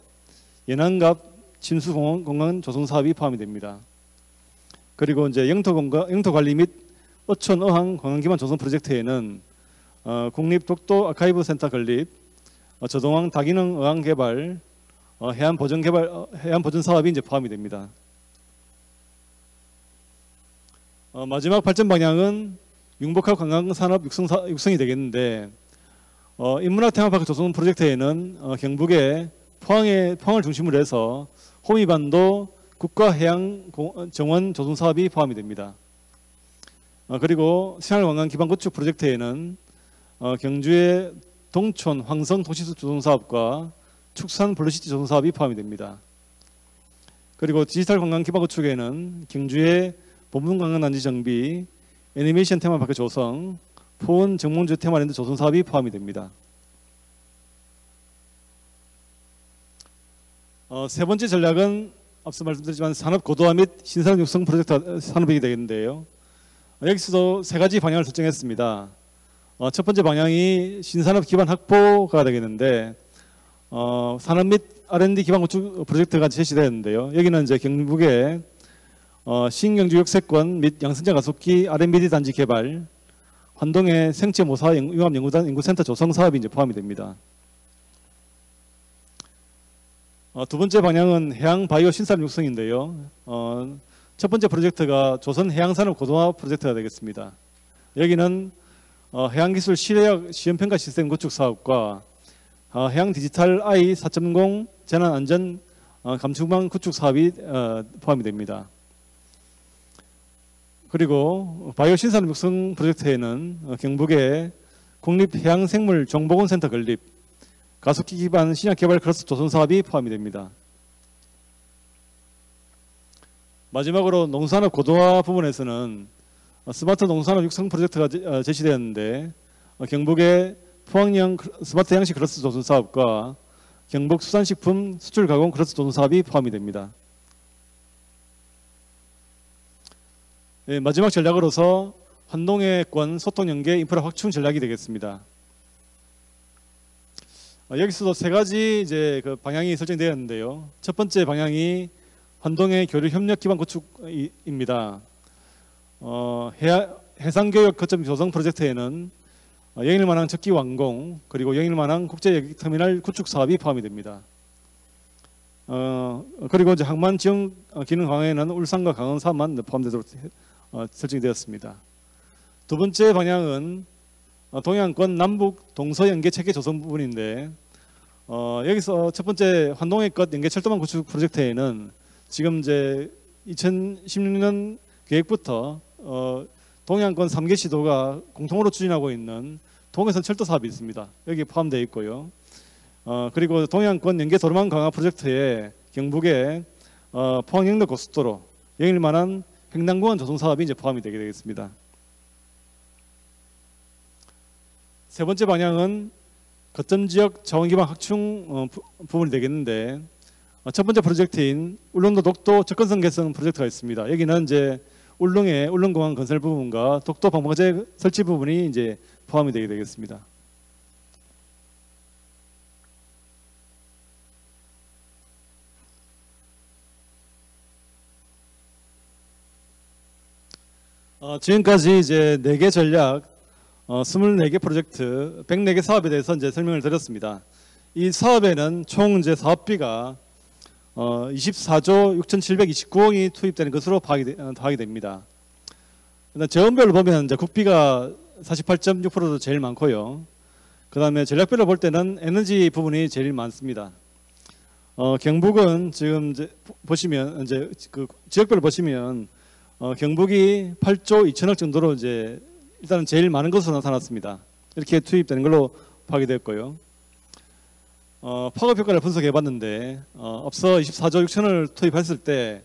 연안갑 침수 공간 조성 사업이 포함이 됩니다. 그리고 이제 영토 관리 및 어촌 어항 관광 기반 조성 프로젝트에는 국립 독도 아카이브 센터 건립, 저동항 다기능 어항 개발, 해안 보전 사업이 이제 포함이 됩니다. 마지막 발전 방향은 융복합 관광 산업 육성이 되겠는데 인문학 테마파크 조성 프로젝트에는 경북의 포항을 중심으로 해서 호미반도 국가해양정원 조성 사업이 포함이 됩니다. 그리고 생활관광 기반 구축 프로젝트에는 경주의 동촌 황성 도시수 조성 사업과 축산 블루시티 조성 사업이 포함이 됩니다. 그리고 디지털 관광 기반 구축에는 경주의 보문관광단지 정비, 애니메이션 테마파크 조성, 포원 정몽주 테마랜드 조성 사업이 포함이 됩니다. 세 번째 전략은 앞서 말씀드렸지만 산업 고도화 및 신산업 육성 프로젝트 산업이 되겠는데요. 여기서도 3가지 방향을 설정했습니다. 첫 번째 방향이 신산업 기반 확보가 되겠는데 산업 및 R&D 기반 구축 프로젝트가 제시되었는데요. 여기는 이제 경북의 신경주 역세권 및 양성자 가속기 R&D 단지 개발, 환동의 생체 모사 융합 연구단 연구센터 조성 사업이 이제 포함이 됩니다. 두 번째 방향은 해양 바이오 신산 육성인데요. 첫 번째 프로젝트가 조선 해양산업 고도화 프로젝트가 되겠습니다. 여기는 해양기술 실외학 시험평가 시스템 구축 사업과 해양 디지털 I 4.0 재난안전 감축망 구축 사업이 포함이 됩니다. 그리고 바이오 신산업 육성 프로젝트에는 경북의 국립해양생물정보원센터 건립, 가속기 기반 신약 개발 클러스터 조성 사업이 포함이 됩니다. 마지막으로 농산업 고도화 부분에서는 스마트 농산업 육성 프로젝트가 제시되었는데 경북의 포항형 스마트 양식 클러스터 조성 사업과 경북 수산식품 수출 가공 클러스터 조성 사업이 포함이 됩니다. 네, 마지막 전략으로서 환동해권 소통 연계 인프라 확충 전략이 되겠습니다. 여기서도 세 가지 이제 그 방향이 설정되었는데요. 첫 번째 방향이 환동해 교류 협력 기반 구축입니다. 해상교역 거점 조성 프로젝트에는 영일만항 적기 완공 그리고 영일만항 국제 터미널 구축 사업이 포함이 됩니다. 그리고 이제 항만 지원 기능 강화에는 울산과 강원 사업만 포함되도록 설정되었습니다. 두 번째 방향은 동해안권 남북 동서 연계 체계 조성 부분인데 여기서 첫 번째 환동해껏 연계 철도망 구축 프로젝트에는 지금 이제 2016년 계획부터 동해안권 3개 시도가 공통으로 추진하고 있는 동해선 철도 사업이 있습니다. 여기 포함되어 있고요. 그리고 동해안권 연계 도로망 강화 프로젝트에 경북의 포항 영덕 고속도로 영일만한 횡단공원 조성 사업이 이제 포함이 되게 되겠습니다. 세 번째 방향은 거점 지역 자원 기반 확충 부분이 되겠는데 첫 번째 프로젝트인 울릉도 독도 접근성 개선 프로젝트가 있습니다. 여기는 이제 울릉의 울릉공항 건설 부분과 독도 방파제 설치 부분이 이제 포함이 되게 되겠습니다. 지금까지 이제 4개 전략, 24개 프로젝트, 104개 사업에 대해서 이제 설명을 드렸습니다. 이 사업에는 총 이제 사업비가 24조 6,729억이 투입되는 것으로 파악이 됩니다. 재원별로 보면 이제 국비가 48.6%도 제일 많고요. 그 다음에 전략별로 볼 때는 에너지 부분이 제일 많습니다. 경북은 지금 이제 보시면 이제 그 지역별로 보시면 경북이 8조 2천억 정도로 이제 일단은 제일 많은 것으로 나타났습니다. 이렇게 투입되는 걸로 파악이 됐고요. 파급 효과를 분석해 봤는데 앞서 24조 6천을 투입했을 때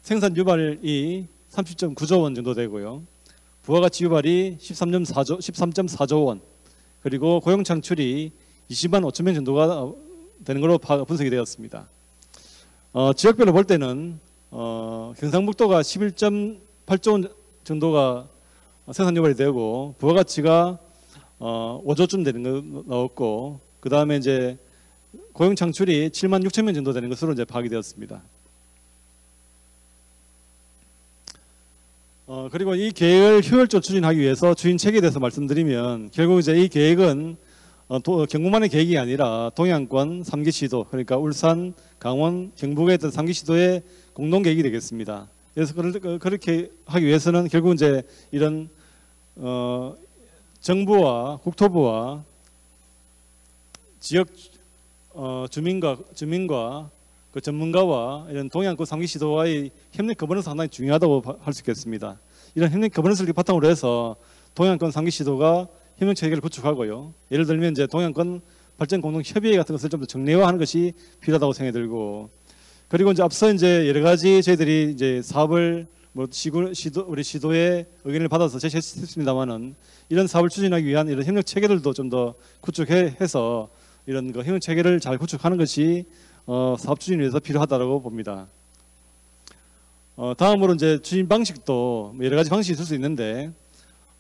생산 유발이 30.9조 원 정도 되고요. 부가가치 유발이 13.4조 원, 그리고 고용 창출이 20만 5천 명 정도가 되는 걸로 분석이 되었습니다. 지역별로 볼 때는 경상북도가 11.8조 원 정도가 생산 유발이 되고 부가가치가 5조쯤 되는 거 나왔고, 그 다음에 이제 고용 창출이 7만 6천 명 정도 되는 것으로 이제 파악이 되었습니다. 그리고 이 계획을 효율적으로 추진하기 위해서 추진 체계에 대해서 말씀드리면 결국 이제 이 계획은 경북만의 계획이 아니라 동해안권 3개 시도, 그러니까 울산, 강원, 경북에 있던 3개 시도의 공동 계획이 되겠습니다. 그래서 그렇게 하기 위해서는 결국 이제 이런 정부와 국토부와 지역 주민과 그 전문가와 이런 동해안권 3개 시도와의 협력 거버넌스 상당히 중요하다고 할 수 있겠습니다. 이런 협력 거버넌스를 바탕으로 해서 동해안권 3개 시도가 협력 체계를 구축하고요. 예를 들면 이제 동해안권 발전 공동 협의회 같은 것을 좀 더 정례화하는 것이 필요하다고 생각이 들고, 그리고 이제 앞서 이제 여러 가지 저희들이 이제 사업을 우리 시도의 의견을 받아서 제시했습니다만은 이런 사업을 추진하기 위한 이런 협력 체계들도 좀 더 구축해서 이런 그 협력 체계를 잘 구축하는 것이 사업 추진을 위해서 필요하다고 봅니다. 다음으로 이제 추진 방식도 여러 가지 방식이 있을 수 있는데,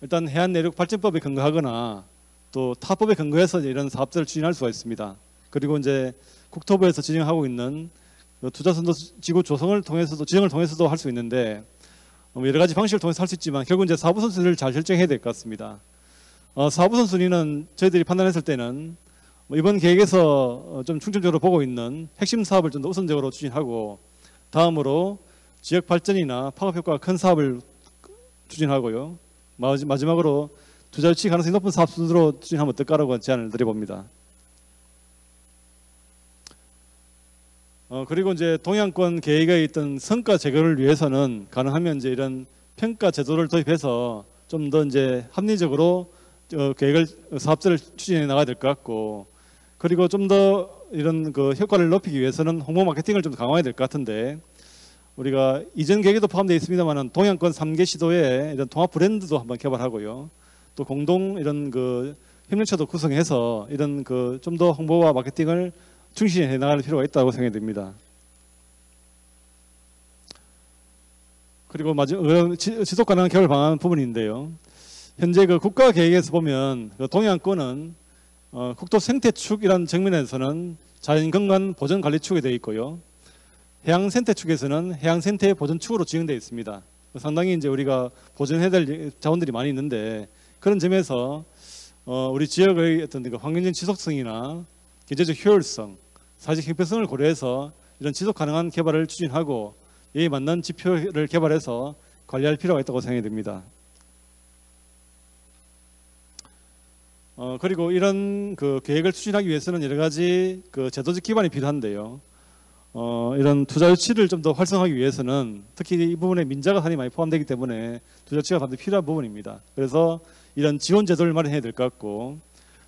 일단 해안내륙발전법에 근거하거나 또 타법에 근거해서 이런 사업들을 추진할 수가 있습니다. 그리고 이제 국토부에서 진행하고 있는 투자선도 지구 조성을 통해서도 지정을 통해서도 할 수 있는데 여러 가지 방식을 통해서 할 수 있지만 결국 이제 사업 우선순위를 잘 결정해야 될 것 같습니다. 사업 우선순위는 저희들이 판단했을 때는 이번 계획에서 좀 중점적으로 보고 있는 핵심 사업을 좀 더 우선적으로 추진하고, 다음으로 지역 발전이나 파급 효과가 큰 사업을 추진하고요. 마지막으로 투자 유치 가능성이 높은 사업 순으로 추진하면 어떨까라고 제안을 드려봅니다. 그리고 이제 동양권 계획에 있던 성과 제거를 위해서는 가능하면 이제 이런 평가 제도를 도입해서 좀 더 이제 합리적으로 계획을 사업자를 추진해 나가야 될 것 같고, 그리고 좀 더 이런 그 효과를 높이기 위해서는 홍보 마케팅을 좀 강화해야 될 것 같은데, 우리가 이전 계획에도 포함되어 있습니다만은 동양권 3개 시도에 이런 통합 브랜드도 한번 개발하고요. 또 공동 이런 그 협력처도 구성해서 이런 그 좀 더 홍보와 마케팅을 충실히 해 나갈 필요가 있다고 생각이 듭니다. 그리고 지속 가능한 개발 방안 부분인데요. 현재 그 국가 계획에서 보면 그 동양권은 국토 생태축이라는 측면에서는 자연경관 보전 관리 축에 되어 있고요. 해양 생태 축에서는 해양 생태 보전 축으로 지정되어 있습니다. 상당히 이제 우리가 보존해야 될 자원들이 많이 있는데, 그런 점에서 우리 지역의 어떤 그 환경적 지속성이나 경제적 효율성, 사회적 형평성을 고려해서 이런 지속 가능한 개발을 추진하고 이에 맞는 지표를 개발해서 관리할 필요가 있다고 생각이 듭니다. 그리고 이런 그 계획을 추진하기 위해서는 여러 가지 그 제도적 기반이 필요한데요. 이런 투자 유치를 좀 더 활성화하기 위해서는 특히 이 부분에 민자가 산이 많이 포함되기 때문에 투자 유치가 반드시 필요한 부분입니다. 그래서 이런 지원 제도를 마련해야 될 것 같고,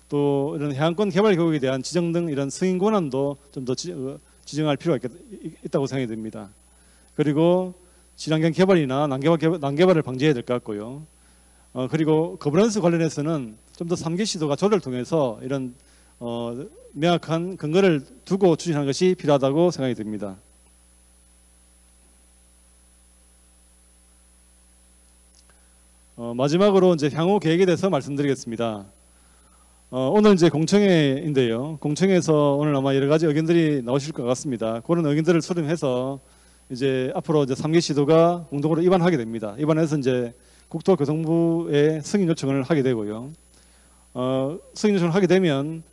또 이런 해안권 개발 계획에 대한 지정 등 이런 승인 권한도 좀 더 지정할 필요가 있다고 생각이 듭니다. 그리고 친환경 개발이나 난개발을 방지해야 될 것 같고요. 그리고 거버넌스 관련해서는 좀 더 3개 시도가 조례를 통해서 이런 명확한 근거를 두고 추진하는 것이 필요하다고 생각이 듭니다. 마지막으로 이제 향후 계획에 대해서 말씀드리겠습니다. 오늘 이제 공청회인데요. 공청회에서 오늘 아마 여러 가지 의견들이 나오실 것 같습니다. 그런 의견들을 수렴해서 이제 앞으로 이제 3개 시도가 공동으로 입안하게 됩니다. 입안해서 이제 국토교통부에 승인 요청을 하게 되고요. 승인 요청을 하게 되면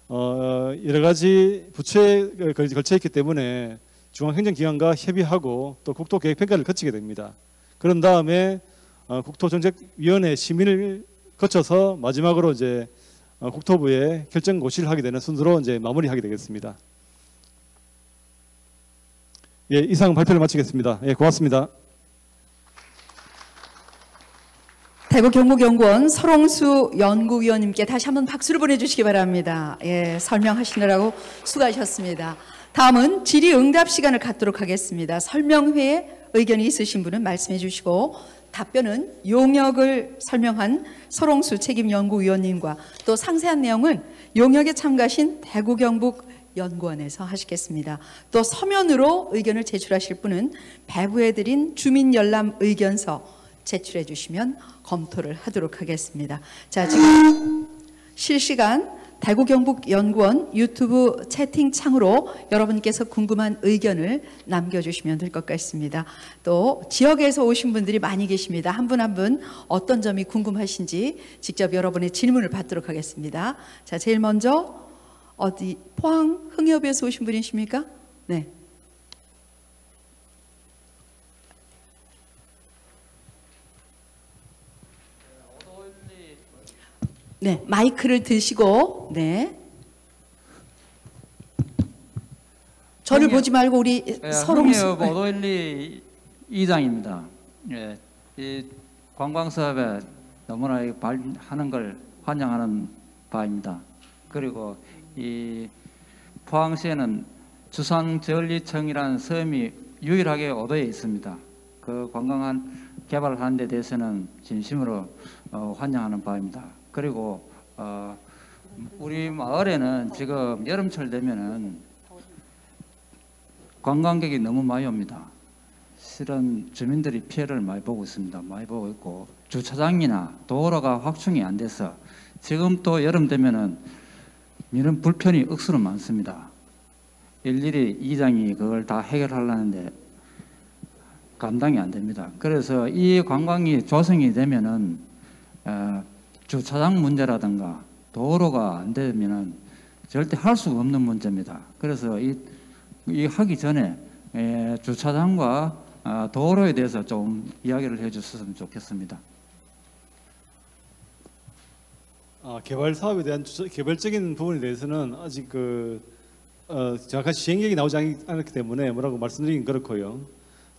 여러 가지 부처에 걸쳐 있기 때문에 중앙행정기관과 협의하고 또 국토계획평가를 거치게 됩니다. 그런 다음에 국토정책위원회 심의를 거쳐서 마지막으로 이제 국토부에 결정 고시를 하게 되는 순서로 이제 마무리하게 되겠습니다. 예, 이상 발표를 마치겠습니다. 예, 고맙습니다. 대구 경북연구원 설홍수 연구위원님께 다시 한번 박수를 보내주시기 바랍니다. 예, 설명하시느라고 수고하셨습니다. 다음은 질의응답 시간을 갖도록 하겠습니다. 설명회에 의견이 있으신 분은 말씀해 주시고, 답변은 용역을 설명한 설홍수 책임연구위원님과 또 상세한 내용은 용역에 참가하신 대구 경북 연구원에서 하시겠습니다. 또 서면으로 의견을 제출하실 분은 배부해드린 주민열람 의견서 제출해 주시면 검토를 하도록 하겠습니다. 자, 지금 실시간 대구 경북 연구원 유튜브 채팅창으로 여러분께서 궁금한 의견을 남겨주시면 될 것 같습니다. 또 지역에서 오신 분들이 많이 계십니다. 한 분 한 분 어떤 점이 궁금하신지 직접 여러분의 질문을 받도록 하겠습니다. 자, 제일 먼저 어디 포항 흥협에서 오신 분이십니까? 네. 네, 마이크를 드시고, 네. 저를 보지 말고 우리 설홍수. 흥협 512 이장입니다. 예, 이 관광 사업에 너무나 발하는 걸 환영하는 바입니다. 그리고 이 포항시에는 주상저울리청이라는 섬이 유일하게 오도에 있습니다. 그 관광한 개발하는 데 대해서는 진심으로 환영하는 바입니다. 그리고 우리 마을에는 지금 여름철 되면은 관광객이 너무 많이 옵니다. 실은 주민들이 피해를 많이 보고 있습니다. 많이 보고 있고, 주차장이나 도로가 확충이 안 돼서 지금 또 여름 되면은 이런 불편이 억수로 많습니다. 일일이 이장이 그걸 다 해결하려는데 감당이 안 됩니다. 그래서 이 관광이 조성이 되면은 주차장 문제라든가 도로가 안 되면은 절대 할 수가 없는 문제입니다. 그래서 이 하기 전에 주차장과 도로에 대해서 좀 이야기를 해주셨으면 좋겠습니다. 개발 사업에 대한 개별적인 부분에 대해서는 아직 정확한 시행령이 나오지 않았기 때문에 뭐라고 말씀드리긴 그렇고요.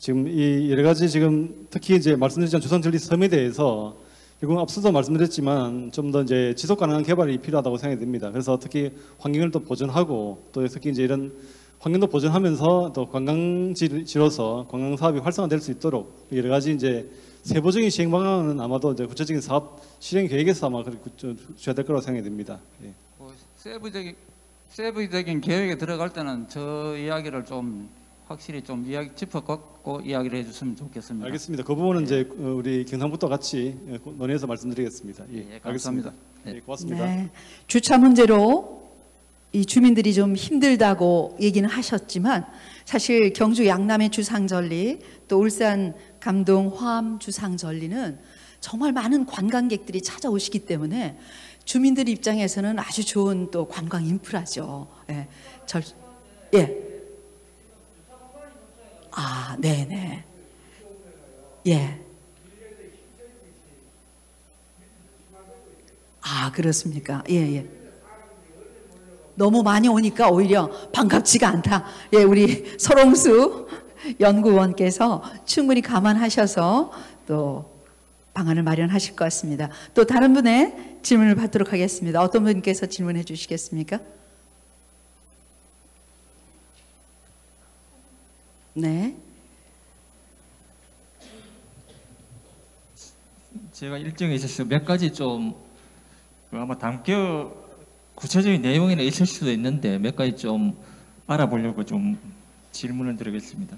지금 이 여러 가지 지금 특히 이제 말씀드렸지만 주상절리 섬에 대해서 결국 앞서도 말씀드렸지만 좀 더 이제 지속 가능한 개발이 필요하다고 생각이 듭니다. 그래서 특히 환경을 또 보존하고 또 특히 이제 이런 환경도 보존하면서 또 관광지로서 관광 사업이 활성화될 수 있도록 여러 가지 이제 세부적인 시행 방안은 아마도 이제 구체적인 사업 실행 계획에서 아마 주셔야 될 거라고 생각이 듭니다. 예. 세부적인 계획에 들어갈 때는 저 이야기를 좀 확실히 좀 짚어갖고 이야기를 해주시면 좋겠습니다. 알겠습니다. 그 부분은 이제 우리 경상북도 같이 논의해서 말씀드리겠습니다. 예, 감사합니다. 예, 고맙습니다. 네. 주차 문제로 이 주민들이 좀 힘들다고 얘기는 하셨지만 사실 경주 양남의 주상절리 또 울산 감동 화암 주상절리는 정말 많은 관광객들이 찾아오시기 때문에 주민들 입장에서는 아주 좋은 또 관광 인프라죠. 예. 예. 네네. 예. 그렇습니까? 예. 너무 많이 오니까 오히려 반갑지가 않다. 예, 우리 서롱수 연구원께서 충분히 감안하셔서 또 방안을 마련하실 것 같습니다. 또 다른 분의 질문을 받도록 하겠습니다. 어떤 분께서 질문해 주시겠습니까? 네. 제가 일정에 있어서 몇 가지 좀 아마 구체적인 내용에는 있을 수도 있는데 몇 가지 좀 알아보려고 좀 질문을 드리겠습니다.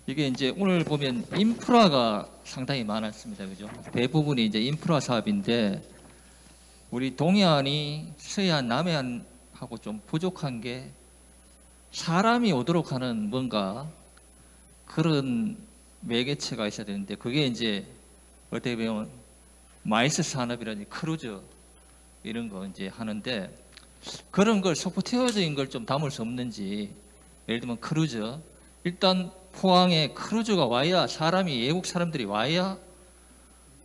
이게 이제 오늘 보면 인프라가 상당히 많았습니다. 그죠? 대부분이 이제 인프라 사업인데 우리 동해안이 서해안, 남해안하고 좀 부족한 게 사람이 오도록 하는 뭔가 그런 매개체가 있어야 되는데 그게 이제 어떻게 보면 마이스 산업이라든지 크루즈 이런 거 이제 하는데 그런 걸 소프트웨어적인 걸 좀 담을 수 없는지 예를 들면 크루즈 일단 포항에 크루즈가 와야 사람이 외국 사람들이 와야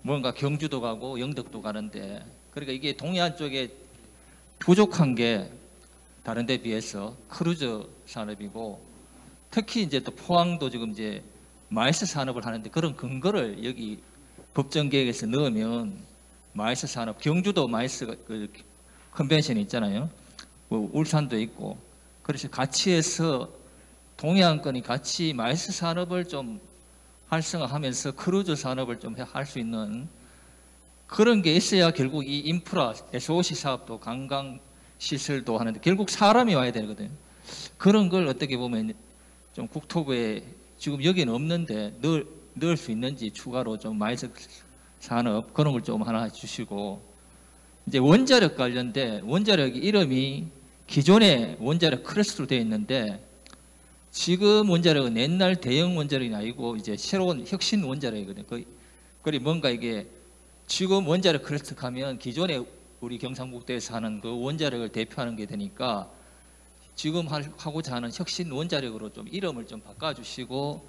뭔가 경주도 가고 영덕도 가는데 그러니까 이게 동해안 쪽에 부족한 게 다른 데 비해서 크루즈 산업이고 특히 이제 또 포항도 지금 이제 마이스 산업을 하는데 그런 근거를 여기 법정 계획에서 넣으면 마이스 산업, 경주도 마이스 그 컨벤션이 있잖아요. 뭐 울산도 있고 그래서 같이 해서 동해안권이 같이 마이스 산업을 좀 활성화하면서 크루즈 산업을 좀 할 수 있는 그런 게 있어야 결국 이 인프라, SOC 사업도 관광 시설도 하는데 결국 사람이 와야 되거든요. 그런 걸 어떻게 보면 좀 국토부에 지금 여기는 없는데 넣을 수 있는지 추가로 좀 마이스 산업 그런 걸 좀 하나 주시고 이제 원자력 관련된 원자력 이름이 기존의 원자력 클래스로 되어 있는데 지금 원자력은 옛날 대형 원자력이 아니고 이제 새로운 혁신 원자력이거든요. 그리 뭔가 이게 지금 원자력 클래스 하면 기존에 우리 경상북도에서 하는 그 원자력을 대표하는 게 되니까 지금 하고자 하는 혁신 원자력으로 좀 이름을 좀 바꿔주시고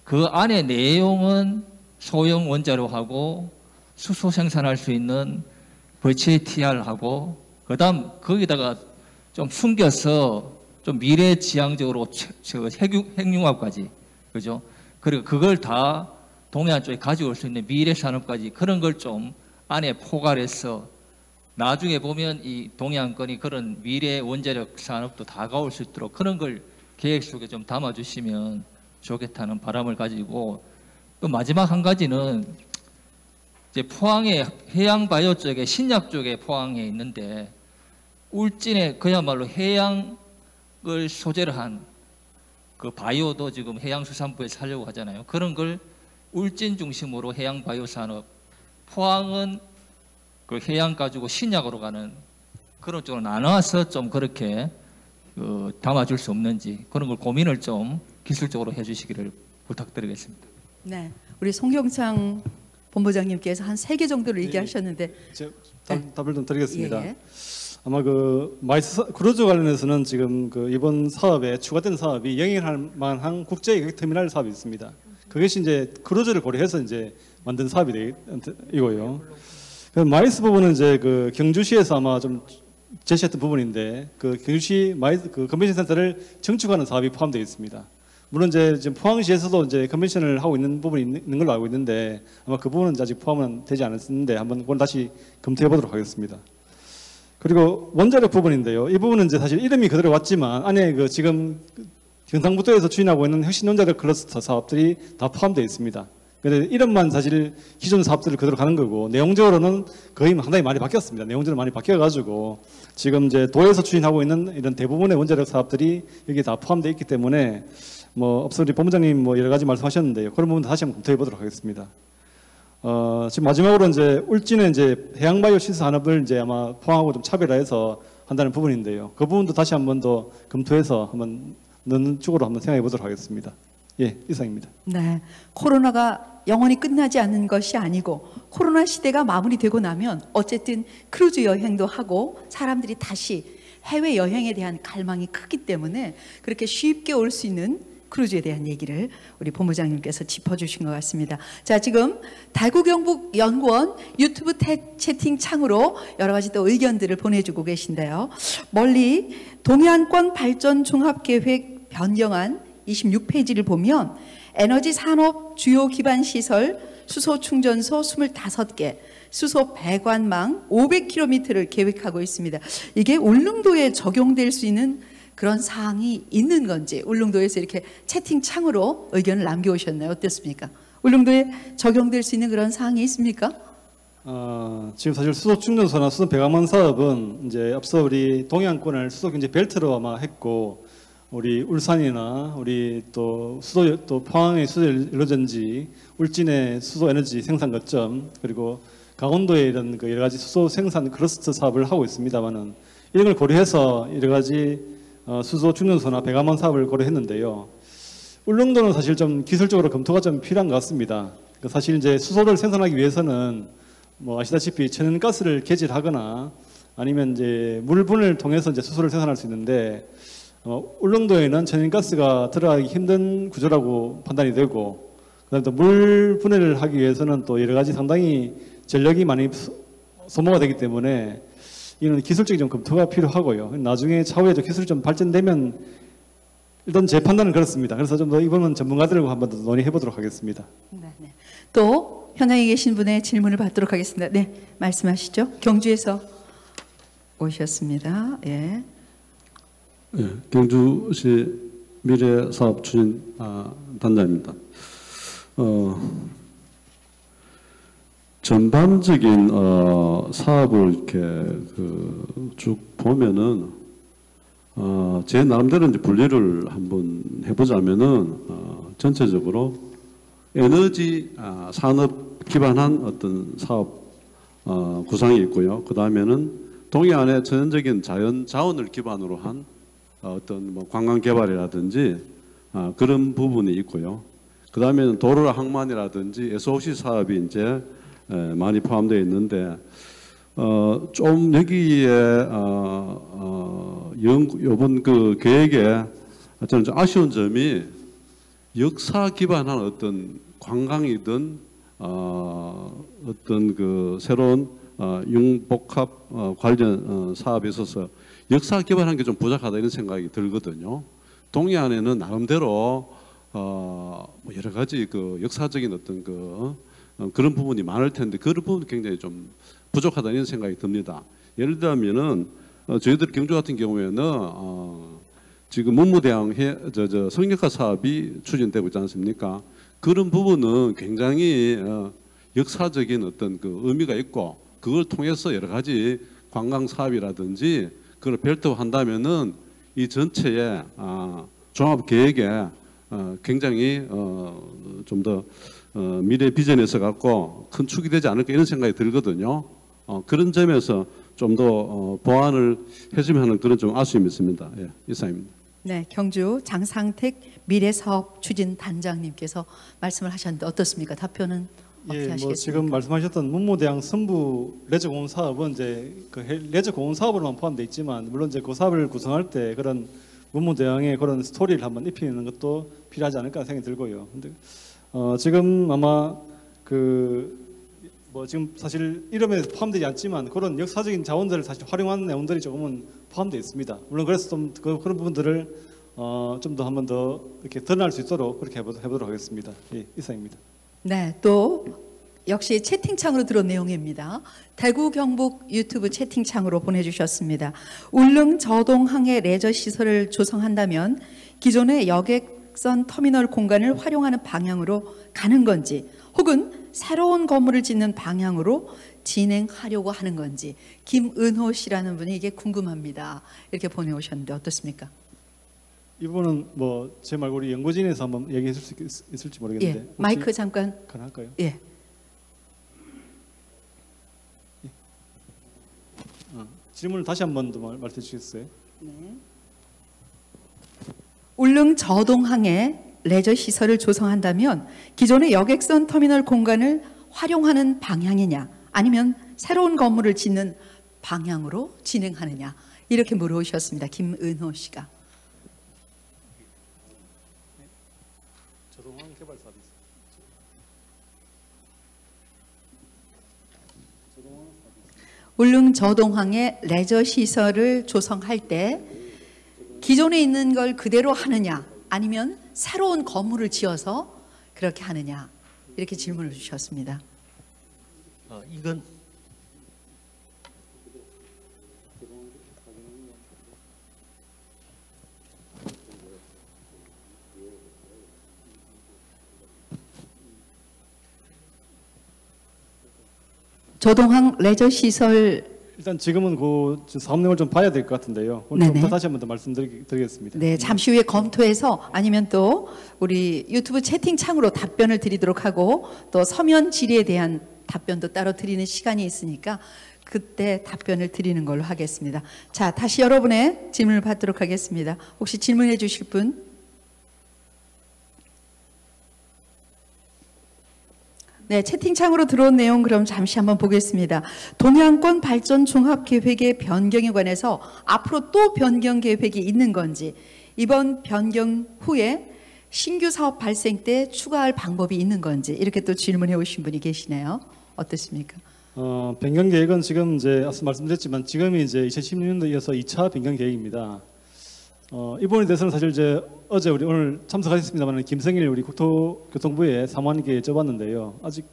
그 안에 내용은 소형 원자력하고 수소 생산할 수 있는 VHTR하고 그다음 거기다가 좀 숨겨서 좀 미래지향적으로 핵융합까지 그죠? 그리고 그걸 다 동해안 쪽에 가져올 수 있는 미래 산업까지 그런 걸 좀 안에 포괄해서 나중에 보면 이 동해안권이 그런 미래 원자력 산업도 다가올 수 있도록 그런 걸 계획 속에 좀 담아주시면 좋겠다는 바람을 가지고 또 마지막 한 가지는 이제 포항의 해양바이오 쪽에 신약 쪽에 포항에 있는데 울진에 그야말로 해양을 소재로 한 그 바이오도 지금 해양수산부에서 하려고 하잖아요. 그런 걸 울진 중심으로 해양바이오 산업 포항은 그 해양 가지고 신약으로 가는 그런 쪽으로 나눠서 좀 그렇게 담아줄 수 없는지 그런 걸 고민을 좀 기술적으로 해주시기를 부탁드리겠습니다. 네, 우리 송경창 본부장님께서 한 3개 정도를 얘기하셨는데 답을 좀 드리겠습니다. 예. 아마 그 마이스 크루즈 관련해서는 지금 그 이번 사업에 추가된 사업이 영위할 만한 국제 여객 터미널 사업이 있습니다. 그것이 이제 크루즈를 고려해서 이제 만든 사업이 이고요. 마이스 부분은 이제 그 경주시에서 아마 좀 제시했던 부분인데 그 경주시 마이스 그 컨벤션 센터를 증축하는 사업이 포함되어 있습니다. 물론 이제 지금 포항시에서도 이제 컨벤션을 하고 있는 부분이 있는 걸로 알고 있는데 아마 그 부분은 아직 포함은 되지 않았는데 한번 그건 다시 검토해 보도록 하겠습니다. 그리고 원자력 부분인데요. 이 부분은 이제 사실 이름이 그대로 왔지만 안에 그 지금 경상북도에서 추진하고 있는 혁신 원자력 클러스터 사업들이 다 포함되어 있습니다. 근데 이름만 사실 기존 사업들을 그대로 가는 거고 내용적으로는 거의 상당히 많이 바뀌었습니다. 내용적으로 많이 바뀌어가지고 지금 이제 도에서 추진하고 있는 이런 대부분의 원자력 사업들이 여기 다 포함되어 있기 때문에 뭐 앞서 우리 본부장님 뭐 여러 가지 말씀하셨는데요. 그런 부분 다시 한번 검토해 보도록 하겠습니다. 지금 마지막으로 이제 울진의 이제 해양바이오 시스 산업을 이제 아마 포항하고 좀 차별화해서 한다는 부분인데요. 그 부분도 다시 한번 더 검토해서 한번 넣는 쪽으로 한번 생각해 보도록 하겠습니다. 예, 이상입니다. 네, 코로나가 영원히 끝나지 않는 것이 아니고 코로나 시대가 마무리되고 나면 어쨌든 크루즈 여행도 하고 사람들이 다시 해외 여행에 대한 갈망이 크기 때문에 그렇게 쉽게 올 수 있는 크루즈에 대한 얘기를 우리 본부장님께서 짚어주신 것 같습니다. 자, 지금 달구경북연구원 유튜브 채팅창으로 여러 가지 또 의견들을 보내주고 계신데요. 멀리 동해안권 발전 종합계획 변경안 26페이지를 보면 에너지 산업 주요 기반 시설 수소 충전소 25개, 수소 배관망 500km를 계획하고 있습니다. 이게 울릉도에 적용될 수 있는 그런 사항이 있는 건지 울릉도에서 이렇게 채팅창으로 의견을 남겨오셨나요? 어떻습니까? 울릉도에 적용될 수 있는 그런 사항이 있습니까? 지금 사실 수소 충전소나 수소 배관망 사업은 이제 앞서 우리 동해안권을 수소 경제 벨트로 아마 했고 우리 울산이나 우리 또 수도 또 포항의 수소 연료전지, 울진의 수소 에너지 생산 거점 그리고 강원도의 이런 그 여러 가지 수소 생산 클러스터 사업을 하고 있습니다만은 이런 걸 고려해서 여러 가지 수소 충전소나 배관망 사업을 고려했는데요. 울릉도는 사실 좀 기술적으로 검토가 좀 필요한 것 같습니다. 사실 이제 수소를 생산하기 위해서는 뭐 아시다시피 천연가스를 개질하거나 아니면 이제 물분을 통해서 이제 수소를 생산할 수 있는데 울릉도에는 천연가스가 들어가기 힘든 구조라고 판단이 되고 그다음에 또 물 분해를 하기 위해서는 또 여러 가지 상당히 전력이 많이 소모가 되기 때문에 이는 기술적인 좀 검토가 필요하고요. 나중에 차후에 기술이 좀 발전되면 일단 제 판단은 그렇습니다. 그래서 좀 더 이번은 전문가들과 한번 더 논의해 보도록 하겠습니다. 네. 또 현장에 계신 분의 질문을 받도록 하겠습니다. 네, 말씀하시죠. 경주에서 오셨습니다. 예. 네, 경주시 미래사업추진 단장입니다. 전반적인 사업을 이렇게 쭉 보면은 제 나름대로 이제 분리를 한번 해보자면은 전체적으로 에너지 산업 기반한 어떤 사업 구상이 있고요. 그 다음에는 동해안의 전형적인 자연 자원을 기반으로 한 어떤 뭐 관광 개발이라든지 그런 부분이 있고요. 그 다음에는 도로 항만이라든지 SOC 사업이 이제 많이 포함되어 있는데 좀 여기에 이번 그 계획에 저는 좀 아쉬운 점이 역사 기반한 어떤 관광이든 어떤 그 새로운 융복합 관련 사업에 있어서 역사 기반한 게 좀 부족하다 이런 생각이 들거든요. 동해안에는 나름대로 뭐 여러 가지 그 역사적인 어떤 그런 부분이 많을 텐데 그런 부분이 굉장히 좀 부족하다 이런 생각이 듭니다. 예를 들면은 저희들 경주 같은 경우에는 지금 문무대항 성역화 사업이 추진되고 있지 않습니까? 그런 부분은 굉장히 역사적인 어떤 그 의미가 있고 그걸 통해서 여러 가지 관광 사업이라든지 그걸 벨트화한다면은 이 전체의 종합 계획에 굉장히 좀 더 미래 비전에서 갖고 큰 축이 되지 않을까 이런 생각이 들거든요. 그런 점에서 좀 더 보완을 해주면 하는 그런 좀 아쉬움이 있습니다. 예, 이상입니다. 네, 경주 장상택 미래사업 추진 단장님께서 말씀을 하셨는데 어떻습니까? 답변은 어떻게 예, 뭐 하시겠습니까? 지금 말씀하셨던 문무대항 선부 레저 공원 사업은 이제 그 레저 공원 사업으로만 포함되어 있지만 물론 이제 그 사업을 구성할 때 그런 문무대항의 그런 스토리를 한번 입히는 것도 필요하지 않을까 생각이 들고요. 근데 지금 아마 그 뭐 지금 사실 이름에 포함되지 않지만 그런 역사적인 자원들을 사실 활용하는 내용들이 조금은 포함되어 있습니다. 물론 그래서 좀 그런 부분들을 좀 더 한번 더 이렇게 드러날 수 있도록 그렇게 해보도록 하겠습니다. 예, 이상입니다. 네, 또 역시 채팅창으로 들어온 내용입니다. 대구 경북 유튜브 채팅창으로 보내주셨습니다. 울릉 저동항의 레저 시설을 조성한다면 기존의 여객선 터미널 공간을 활용하는 방향으로 가는 건지 혹은 새로운 건물을 짓는 방향으로 진행하려고 하는 건지 김은호 씨라는 분이 이게 궁금합니다. 이렇게 보내오셨는데 어떻습니까? 이 부분은 뭐 제 말고 우리 연구진에서 한번 얘기해 줄 수 있을지 모르겠는데 예, 마이크 잠깐. 가능할까요? 예. 질문을 다시 한 번 더 말씀해 주시겠어요? 네. 울릉 저동항에 레저 시설을 조성한다면 기존의 여객선 터미널 공간을 활용하는 방향이냐 아니면 새로운 건물을 짓는 방향으로 진행하느냐 이렇게 물어오셨습니다. 김은호 씨가. 저동항 개발 사업이 울릉 저동항에 레저 시설을 조성할 때 기존에 있는 걸 그대로 하느냐 아니면 새로운 건물을 지어서 그렇게 하느냐 이렇게 질문을 주셨습니다. 이건 저동항 레저 시설 일단 지금은 그 사업 내용을 좀 봐야 될 것 같은데요. 오늘 좀 네네. 더 다시 한 번 더 말씀드리겠습니다. 네, 잠시 후에 검토해서 아니면 또 우리 유튜브 채팅창으로 답변을 드리도록 하고 또 서면 질의에 대한 답변도 따로 드리는 시간이 있으니까 그때 답변을 드리는 걸로 하겠습니다. 자, 다시 여러분의 질문을 받도록 하겠습니다. 혹시 질문해 주실 분? 네, 채팅창으로 들어온 내용 그럼 잠시 한번 보겠습니다. 동양권 발전 종합 계획의 변경에 관해서 앞으로 또 변경 계획이 있는 건지 이번 변경 후에 신규 사업 발생 때 추가할 방법이 있는 건지 이렇게 또 질문해 오신 분이 계시네요. 어떻습니까? 변경 계획은 지금 이제 앞서 말씀드렸지만 지금이 이제 2016년도에 이어서 2차 변경 계획입니다. 이 부분에 대해서는 사실 이제 어제 우리 오늘 참석하셨습니다만 김성일 우리 국토교통부의 사무관님께 여쭤봤는데요. 아직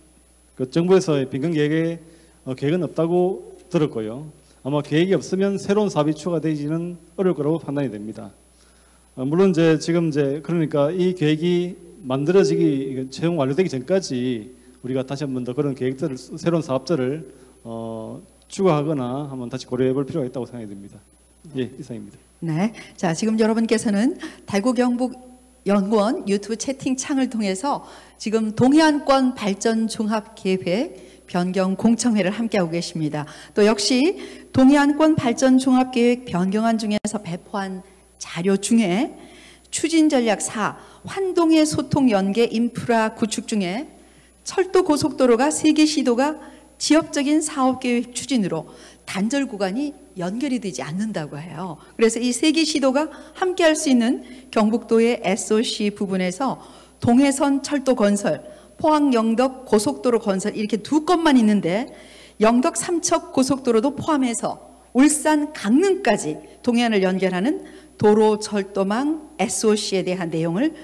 그 정부에서의 변경 계획에 계획은 없다고 들었고요. 아마 계획이 없으면 새로운 사업이 추가되지는 어려울 거라고 판단이 됩니다. 물론 이제 지금 이제 그러니까 이 계획이 만들어지기 채용 완료되기 전까지 우리가 다시 한 번 더 그런 계획들을 새로운 사업들을 추가하거나 한번 다시 고려해 볼 필요가 있다고 생각이 듭니다. 예, 이상입니다. 네, 자 지금 여러분께서는 대구 경북 연구원 유튜브 채팅창을 통해서 지금 동해안권 발전 종합 계획 변경 공청회를 함께하고 계십니다. 또 역시 동해안권 발전 종합 계획 변경안 중에서 배포한 자료 중에 추진 전략 4 환동의 소통 연계 인프라 구축 중에 철도 고속도로가 3개 시도가 지역적인 사업 계획 추진으로 단절 구간이 연결이 되지 않는다고 해요. 그래서 이 3개 시도가 함께 할 수 있는 경북도의 SOC 부분에서 동해선 철도 건설, 포항 영덕 고속도로 건설 이렇게 2건만 있는데 영덕 삼척 고속도로도 포함해서 울산 강릉까지 동해안을 연결하는 도로 철도망 SOC에 대한 내용을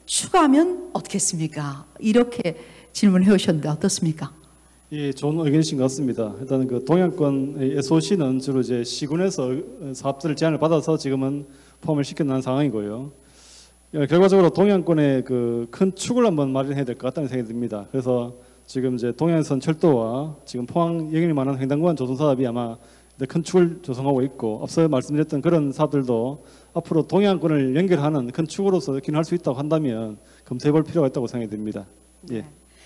추가하면 어떻겠습니까? 이렇게 질문해 오셨는데 어떻습니까? 예, 좋은 의견이신 것 같습니다. 일단 그 동양권 SOC는 주로 이제 시군에서 사업들을 제안을 받아서 지금은 포함을 시켜놓은 상황이고요. 결과적으로 동양권의 그 큰 축을 한번 마련해야 될 것 같다는 생각이 듭니다. 그래서 지금 이제 동해안선 철도와 지금 포항 영일이 많은 횡단구간 조성 사업이 아마 큰 축을 조성하고 있고 앞서 말씀드렸던 그런 사업들도 앞으로 동해안권을 연결하는 큰 축으로서 기능할 수 있다고 한다면 검토해볼 필요가 있다고 생각이 듭니다. 예.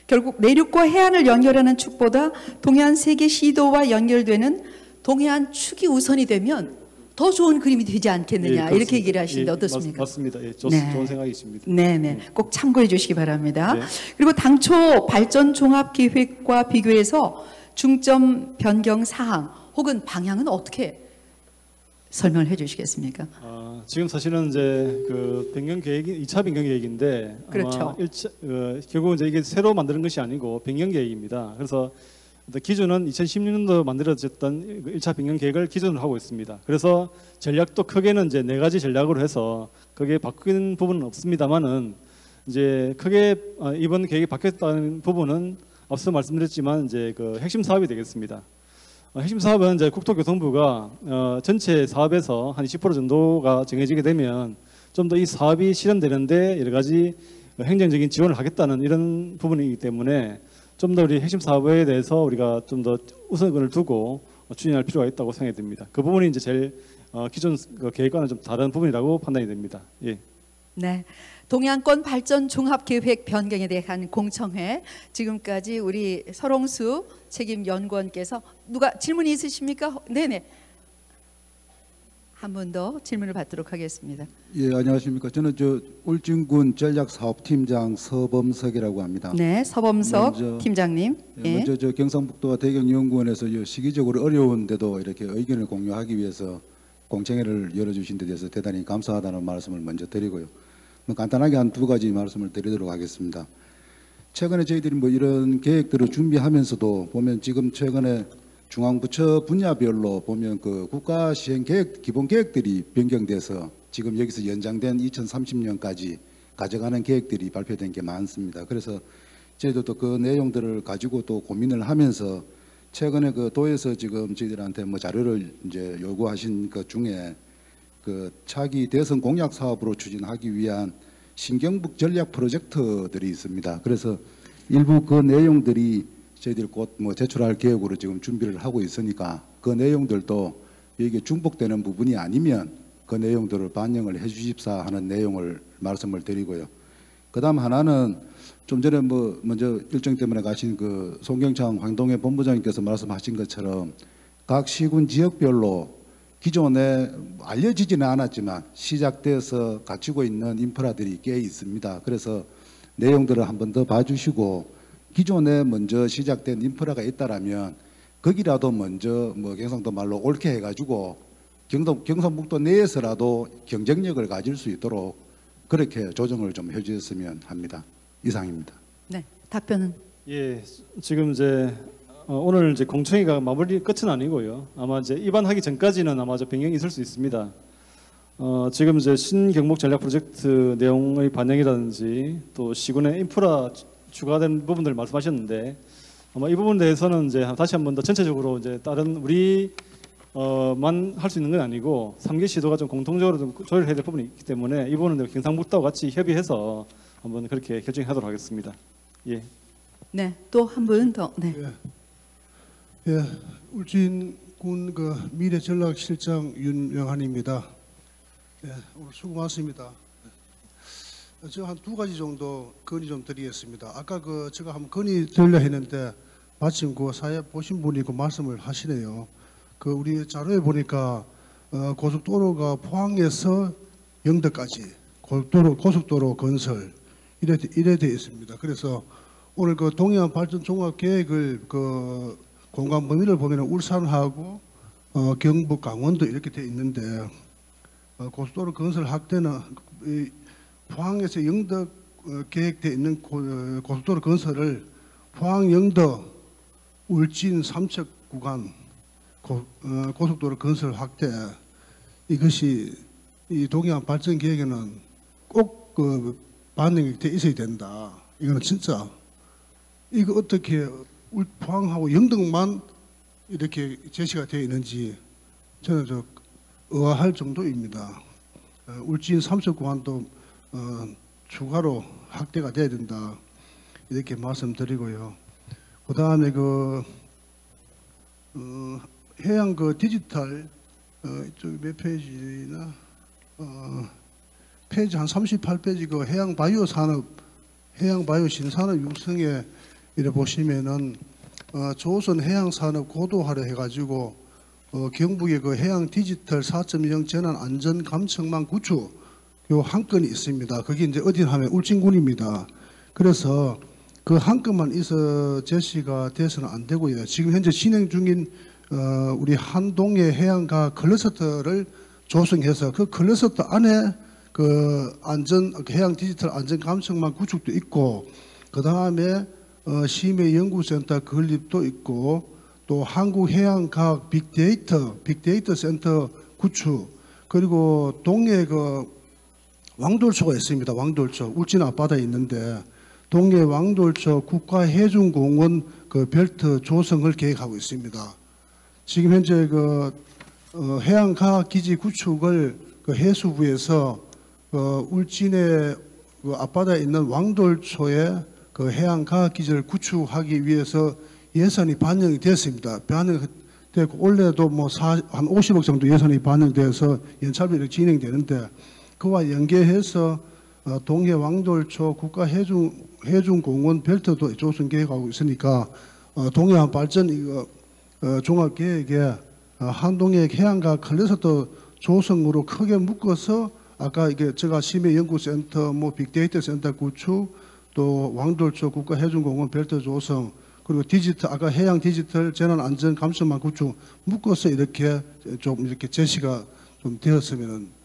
결국 내륙과 해안을 연결하는 축보다 동해안 3개 시도와 연결되는 동해안 축이 우선이 되면 더 좋은 그림이 되지 않겠느냐 예, 이렇게 얘기를 하시는데 예, 어떻습니까? 맞습니다. 예, 네. 좋은 생각이십니다. 네네, 꼭 참고해 주시기 바랍니다. 네. 그리고 당초 발전 종합 계획과 비교해서 중점 변경 사항 혹은 방향은 어떻게 설명을 해주시겠습니까? 지금 사실은 이제 그 변경 계획이 2차 변경 계획인데 그렇죠. 결국 이제 이게 새로 만드는 것이 아니고 변경 계획입니다. 그래서 기준은 2016년도 만들어졌던 1차 변경 계획을 기준으로 하고 있습니다. 그래서 전략도 크게는 이제 4가지 전략으로 해서 크게 바뀐 부분은 없습니다만은 이제 크게 이번 계획이 바뀌었다는 부분은 앞서 말씀드렸지만 이제 그 핵심 사업이 되겠습니다. 핵심 사업은 이제 국토교통부가 전체 사업에서 한 20% 정도가 정해지게 되면 좀 더 이 사업이 실현되는데 여러 가지 행정적인 지원을 하겠다는 이런 부분이기 때문에 좀 더 우리 핵심 사업에 대해서 우리가 좀 더 우선권을 두고 추진할 필요가 있다고 생각이 듭니다. 그 부분이 이제 제일 기존 계획과는 좀 다른 부분이라고 판단이 됩니다. 예. 네. 동양권 발전 종합 계획 변경에 대한 공청회 지금까지 우리 설홍수 책임 연구원께서 누가 질문이 있으십니까? 네네. 한 번 더 질문을 받도록 하겠습니다. 예, 안녕하십니까. 저는 울진군 전략사업팀장 서범석이라고 합니다. 네, 서범석 팀장님. 예. 먼저 경상북도와 대경연구원에서 시기적으로 어려운데도 이렇게 의견을 공유하기 위해서 공청회를 열어주신 데 대해서 대단히 감사하다는 말씀을 먼저 드리고요. 간단하게 한 2가지 말씀을 드리도록 하겠습니다. 최근에 저희들이 이런 계획들을 준비하면서도 보면 지금 최근에 중앙부처 분야별로 보면 그 국가 시행 계획, 기본 계획들이 변경돼서 지금 여기서 연장된 2030년까지 가져가는 계획들이 발표된 게 많습니다. 그래서 저희도 그 내용들을 가지고 또 고민을 하면서 최근에 그 도에서 지금 저희들한테 자료를 이제 요구하신 것 중에 그 차기 대선 공약 사업으로 추진하기 위한 신경북 전략 프로젝트들이 있습니다. 그래서 일부 그 내용들이 저희들이 곧 제출할 계획으로 지금 준비를 하고 있으니까 그 내용들도 이게 중복되는 부분이 아니면 그 내용들을 반영을 해 주십사 하는 내용을 말씀을 드리고요. 그다음 하나는 좀 전에 먼저 일정 때문에 가신 그 송경창 황동혜 본부장님께서 말씀하신 것처럼 각 시군 지역별로 기존에 알려지지는 않았지만 시작돼서 갖추고 있는 인프라들이 꽤 있습니다. 그래서 내용들을 한 번 더 봐주시고 기존에 먼저 시작된 인프라가 있다라면 거기라도 먼저 경상도 말로 옳게 해가지고 경상북도 내에서라도 경쟁력을 가질 수 있도록 그렇게 조정을 좀 해주셨으면 합니다. 이상입니다. 네, 답변은? 예, 지금 이제 오늘 이제 공청회가 마무리 끝은 아니고요. 아마 이제 입안하기 전까지는 아마 변경이 있을 수 있습니다. 지금 이제 신경북 전략 프로젝트 내용의 반영이라든지 또 시군의 인프라 추가된 부분들 말씀하셨는데 아마 이 부분에 대해서는 이제 다시 한 번 더 전체적으로 이제 다른 우리만 할 수 있는 건 아니고 3개 시도가 좀 공통적으로 좀 조율해야 될 부분이 있기 때문에 이 부분은 경상북도와 같이 협의해서 한번 그렇게 결정하도록 하겠습니다. 예. 네, 또 한 분 더. 네. 예, 울진군 그 미래전략실장 윤영한입니다. 예, 오늘 수고 많습니다. 제가 한 2가지 정도 건의 좀 드리겠습니다. 아까 제가 한번 건의 드리려 했는데 마침 그 사회 보신 분이 그 말씀을 하시네요. 우리 자료에 보니까 고속도로가 포항에서 영덕까지 고속도로 건설 이래 되어 있습니다. 그래서 오늘 동해안 발전 종합 계획을 공간 범위를 보면 울산하고 경북, 강원도 이렇게 되어 있는데 고속도로 건설 확대는 포항에서 영덕 계획되어 있는 고속도로 건설을 포항, 영덕, 울진, 삼척 구간 고속도로 건설 확대 이것이 이 동해안 발전 계획에는 꼭 반영이 돼 있어야 된다. 이거는 진짜 이거 어떻게 포항하고 영덕만 이렇게 제시가 되어 있는지 저는 의아할 정도입니다. 울진 삼척 구간도 추가로 확대가 돼야 된다 이렇게 말씀드리고요. 그 다음에 해양 디지털 이쪽 몇 페이지나 페이지 한 38페이지 해양 바이오 산업, 해양 바이오 신산업 육성에 이래 보시면은 조선 해양 산업 고도화를 해가지고 경북의 그 해양 디지털 4.0 재난 안전 감청망 구축 요 한 건이 있습니다. 그게 이제 어디냐 하면 울진군입니다. 그래서 그 한 건만 있어 제시가 돼서는 안 되고요. 지금 현재 진행 중인 우리 한동해 해안가 클러스터를 조성해서 그 클러스터 안에 그 해양 디지털 안전 감청망 구축도 있고, 그 다음에 심해 연구센터 건립도 있고, 또 한국해양과학 빅데이터 센터 구축, 그리고 동해 그 왕돌초가 있습니다. 왕돌초 울진 앞바다에 있는데 동해 왕돌초 국가해중공원 그 벨트 조성을 계획하고 있습니다. 지금 현재 그 해양과학기지 구축을 그 해수부에서 울진의 그 앞바다에 있는 왕돌초에 그 해양과학기지를 구축하기 위해서 예산이 반영이 됐습니다. 반영되고 올해도 뭐 한 50억 정도 예산이 반영돼서 연차별로 진행되는데, 그와 연계해서 동해 왕돌초 국가해중공원 벨트도 조성 계획하고 있으니까 동해안 발전 이거 종합계획에 한동해 해안가 클러스터 조성으로 크게 묶어서 아까 이게 제가 심해연구센터, 뭐 빅데이터 센터 구축, 또 왕돌초 국가해중공원 벨트 조성, 그리고 디지털 아까 해양 디지털 재난 안전 감청망 구축 묶어서 이렇게 좀 이렇게 제시가 좀 되었으면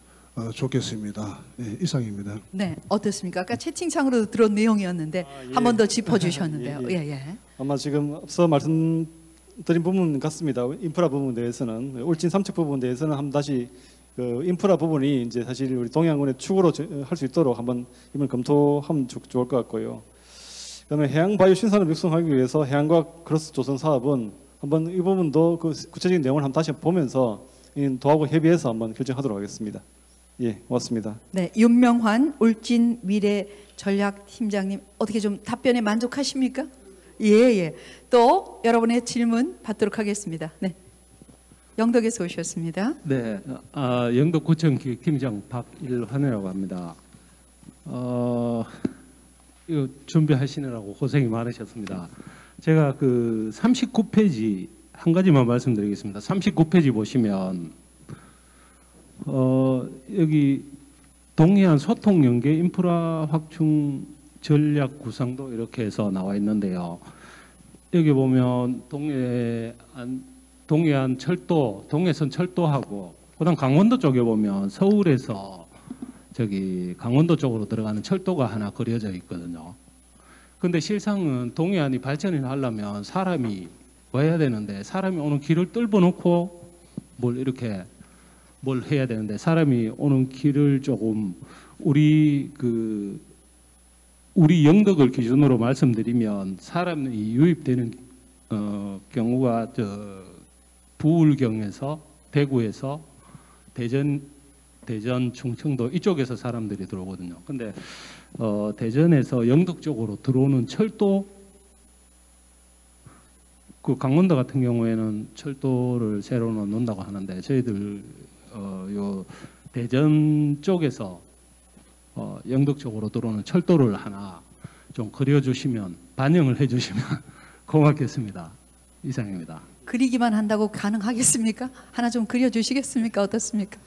좋겠습니다. 네, 이상입니다. 네, 어떻습니까? 아까 채팅창으로 들어온 내용이었는데 예. 한 번 더 짚어주셨는데요. 예, 예, 예. 예. 아마 지금 앞서 말씀드린 부분 같습니다. 인프라 부분에 대해서는 울진 삼척 부분에 대해서는 한번 다시 그 인프라 부분이 이제 사실 우리 동해안군의 축으로 할 수 있도록 한번 이번 검토하면 좋을 것 같고요. 그다음에 해양 바이오 신산업 육성하기 위해서 해양과학 클러스터 조성 사업은 한번 이 부분도 그 구체적인 내용을 한번 다시 보면서 도하고 협의해서 한번 결정하도록 하겠습니다. 예, 고맙습니다. 네, 윤명환 울진 미래 전략 팀장님 어떻게 좀 답변에 만족하십니까? 예, 예. 또 여러분의 질문 받도록 하겠습니다. 네, 영덕에서 오셨습니다. 네, 영덕구청 기획팀장 박일환이라고 합니다. 이거 준비하시느라고 고생이 많으셨습니다. 제가 그 39페이지 한 가지만 말씀드리겠습니다. 39페이지 보시면 여기 동해안 소통 연계 인프라 확충 전략 구상도 이렇게 해서 나와 있는데요. 여기 보면 동해안 철도, 동해선 철도하고 그다음 강원도 쪽에 보면 서울에서 저기 강원도 쪽으로 들어가는 철도가 하나 그려져 있거든요. 근데 실상은 동해안이 발전을 하려면 사람이 와야 되는데 사람이 오는 길을 뚫어 놓고 뭘 해야 되는데 사람이 오는 길을 조금 우리 영덕을 기준으로 말씀드리면 사람이 유입되는 경우가 부울경에서 대구에서 대전, 충청도 이쪽에서 사람들이 들어오거든요. 근데 대전에서 영덕 쪽으로 들어오는 철도, 그 강원도 같은 경우에는 철도를 새로 놓는다고 하는데 저희들 요 대전 쪽에서 영덕 쪽으로 들어오는 철도를 하나 좀 그려주시면 반영을 해주시면 고맙겠습니다. 이상입니다. 그리기만 한다고 가능하겠습니까? 하나 좀 그려주시겠습니까? 어떻습니까?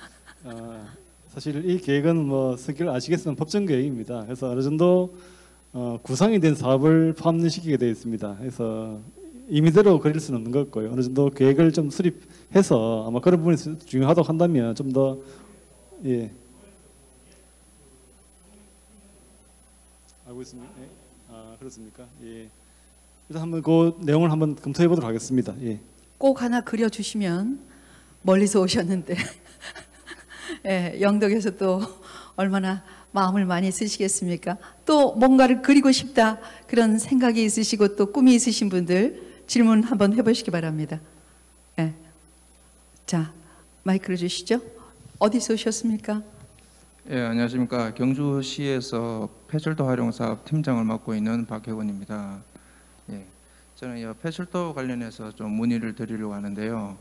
사실 이 계획은 뭐 성격을 아시겠지만 법정 계획입니다. 그래서 어느 정도 구상이 된 사업을 포함시키게 되어 있습니다. 그래서 임의대로 그릴 수는 없는 것 같고요. 어느 정도 계획을 좀 수립해서 아마 그런 부분이 중요하다고 한다면 좀 더 예. 알고 있습니다. 예. 그렇습니까? 예. 일단 한번 그 내용을 한번 검토해 보도록 하겠습니다. 예. 꼭 하나 그려주시면 멀리서 오셨는데 예, 영덕에서 또 얼마나 마음을 많이 쓰시겠습니까? 또 뭔가를 그리고 싶다 그런 생각이 있으시고 또 꿈이 있으신 분들 질문 한번 해보시기 바랍니다. 예. 자, 마이크를 주시죠. 어디서 오셨습니까? 예, 안녕하십니까. 경주시에서 폐철도 활용 사업 팀장을 맡고 있는 박혜원입니다. 예, 저는 이 폐철도 관련해서 좀 문의를 드리려고 하는데요.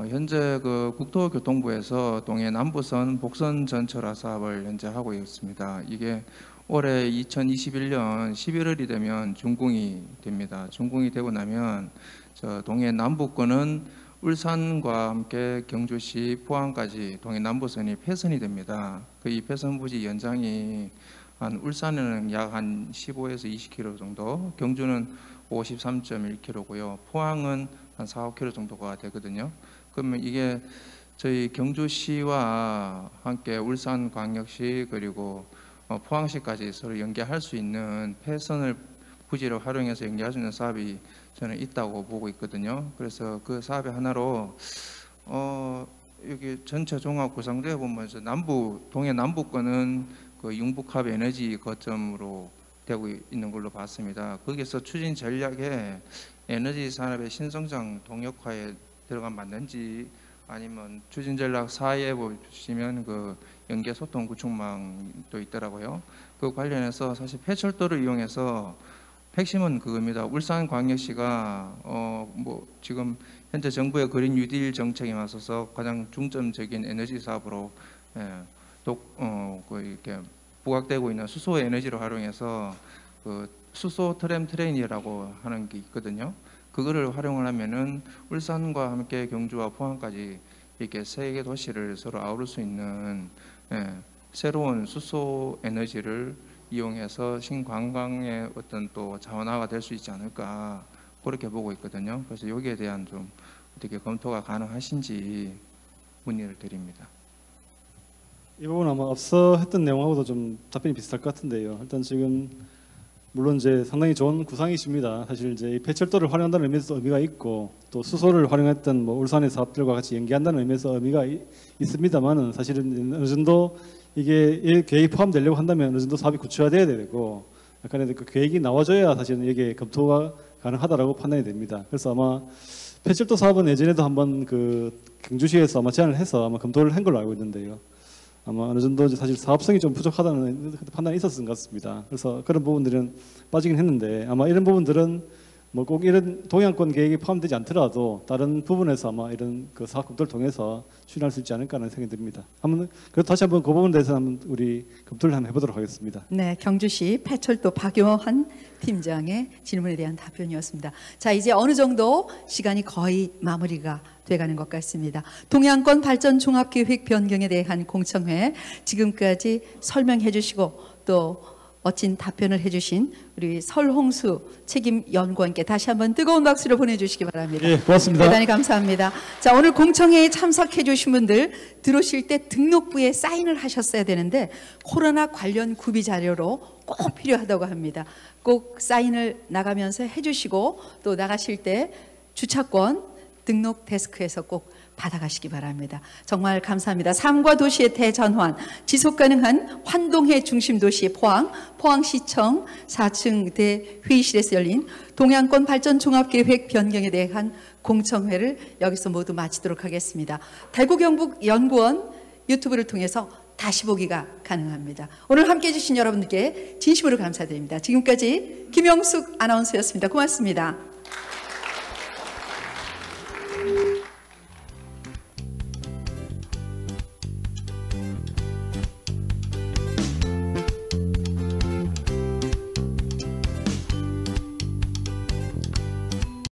현재 그 국토교통부에서 동해 남부선 복선 전철화 사업을 현재 하고 있습니다. 이게 올해 2021년 11월이 되면 준공이 됩니다. 준공이 되고 나면 저 동해 남부권은 울산과 함께 경주시, 포항까지 동해 남부선이 폐선이 됩니다. 그 이 폐선 부지 연장이 한 울산은 약 한 15에서 20km 정도, 경주는 53.1km고요. 포항은 한 4, 5km 정도가 되거든요. 그러면 이게 저희 경주시와 함께 울산광역시 그리고 포항시까지 서로 연계할 수 있는 폐선을 부지를 활용해서 연계할 수 있는 사업이 저는 있다고 보고 있거든요. 그래서 그 사업의 하나로 여기 전체 종합 구성되어 보면 동해 남부권은 그 융복합 에너지 거점으로 되고 있는 걸로 봤습니다. 거기서 추진 전략에 에너지 산업의 신성장 동력화에 들어가 맞는지, 아니면 추진 전략 4에 보시면 그 연계 소통 구축망도 있더라고요. 그 관련해서 사실 폐철도를 이용해서 핵심은 그겁니다. 울산광역시가 뭐 지금 현재 정부의 그린 뉴딜 정책에 맞서서 가장 중점적인 에너지 사업으로 이렇게 부각되고 있는 수소 에너지를 활용해서 그 수소 트레인이라고 하는 게 있거든요. 그거를 활용을 하면은 울산과 함께 경주와 포항까지 이렇게 세 개 도시를 서로 아우를 수 있는 새로운 수소 에너지를 이용해서 신관광의 어떤 또 자원화가 될 수 있지 않을까, 그렇게 보고 있거든요. 그래서 여기에 대한 좀 어떻게 검토가 가능하신지 문의를 드립니다. 이 부분 아마 앞서 했던 내용하고도 좀 답변이 비슷할 것 같은데요. 일단 지금 물론 이제 상당히 좋은 구상이십니다. 사실 이제 이 폐철도를 활용한다는 의미에서 의미가 있고, 또 수소를 활용했던 뭐 울산의 사업들과 같이 연계한다는 의미에서 의미가 있습니다만은, 사실은 어느 정도 이게 이 계획이 포함되려고 한다면 어느 정도 사업이 구체화돼야 되고, 약간의 그 계획이 나와줘야 사실은 이게 검토가 가능하다라고 판단이 됩니다. 그래서 아마 폐철도 사업은 예전에도 한번 그 경주시에서 아마 제안을 해서 아마 검토를 한 걸로 알고 있는데요. 아마 어느 정도 이제 사실 사업성이 좀 부족하다는 판단이 있었던 것 같습니다. 그래서 그런 부분들은 빠지긴 했는데, 아마 이런 부분들은 뭐 꼭 이런 동양권 계획이 포함되지 않더라도 다른 부분에서 아마 이런 그 사업 검토를 통해서 추진할 수 있지 않을까라는 생각이 듭니다. 한번 그래도 다시 한번 그 부분에 대해서 한번 우리 검토를 한번 해보도록 하겠습니다. 네, 경주시 폐철도 박용한 팀장의 질문에 대한 답변이었습니다. 자, 이제 어느 정도 시간이 거의 마무리가 돼가는 것 같습니다. 동양권 발전 종합계획 변경에 대한 공청회 지금까지 설명해 주시고 또 멋진 답변을 해주신 우리 설홍수 책임연구원께 다시 한번 뜨거운 박수를 보내주시기 바랍니다. 예, 고맙습니다. 대단히 감사합니다. 자, 오늘 공청회에 참석해 주신 분들 들어오실 때 등록부에 사인을 하셨어야 되는데 코로나 관련 구비 자료로 꼭 필요하다고 합니다. 꼭 사인을 나가면서 해주시고 또 나가실 때 주차권 등록 데스크에서 꼭 받아가시기 바랍니다. 정말 감사합니다. 삶과 도시의 대전환, 지속가능한 환동의 중심도시 포항, 포항시청 4층 대회의실에서 열린 동양권 발전 종합계획 변경에 대한 공청회를 여기서 모두 마치도록 하겠습니다. 달구경북연구원 유튜브를 통해서 다시 보기가 가능합니다. 오늘 함께해 주신 여러분들께 진심으로 감사드립니다. 지금까지 김영숙 아나운서였습니다. 고맙습니다.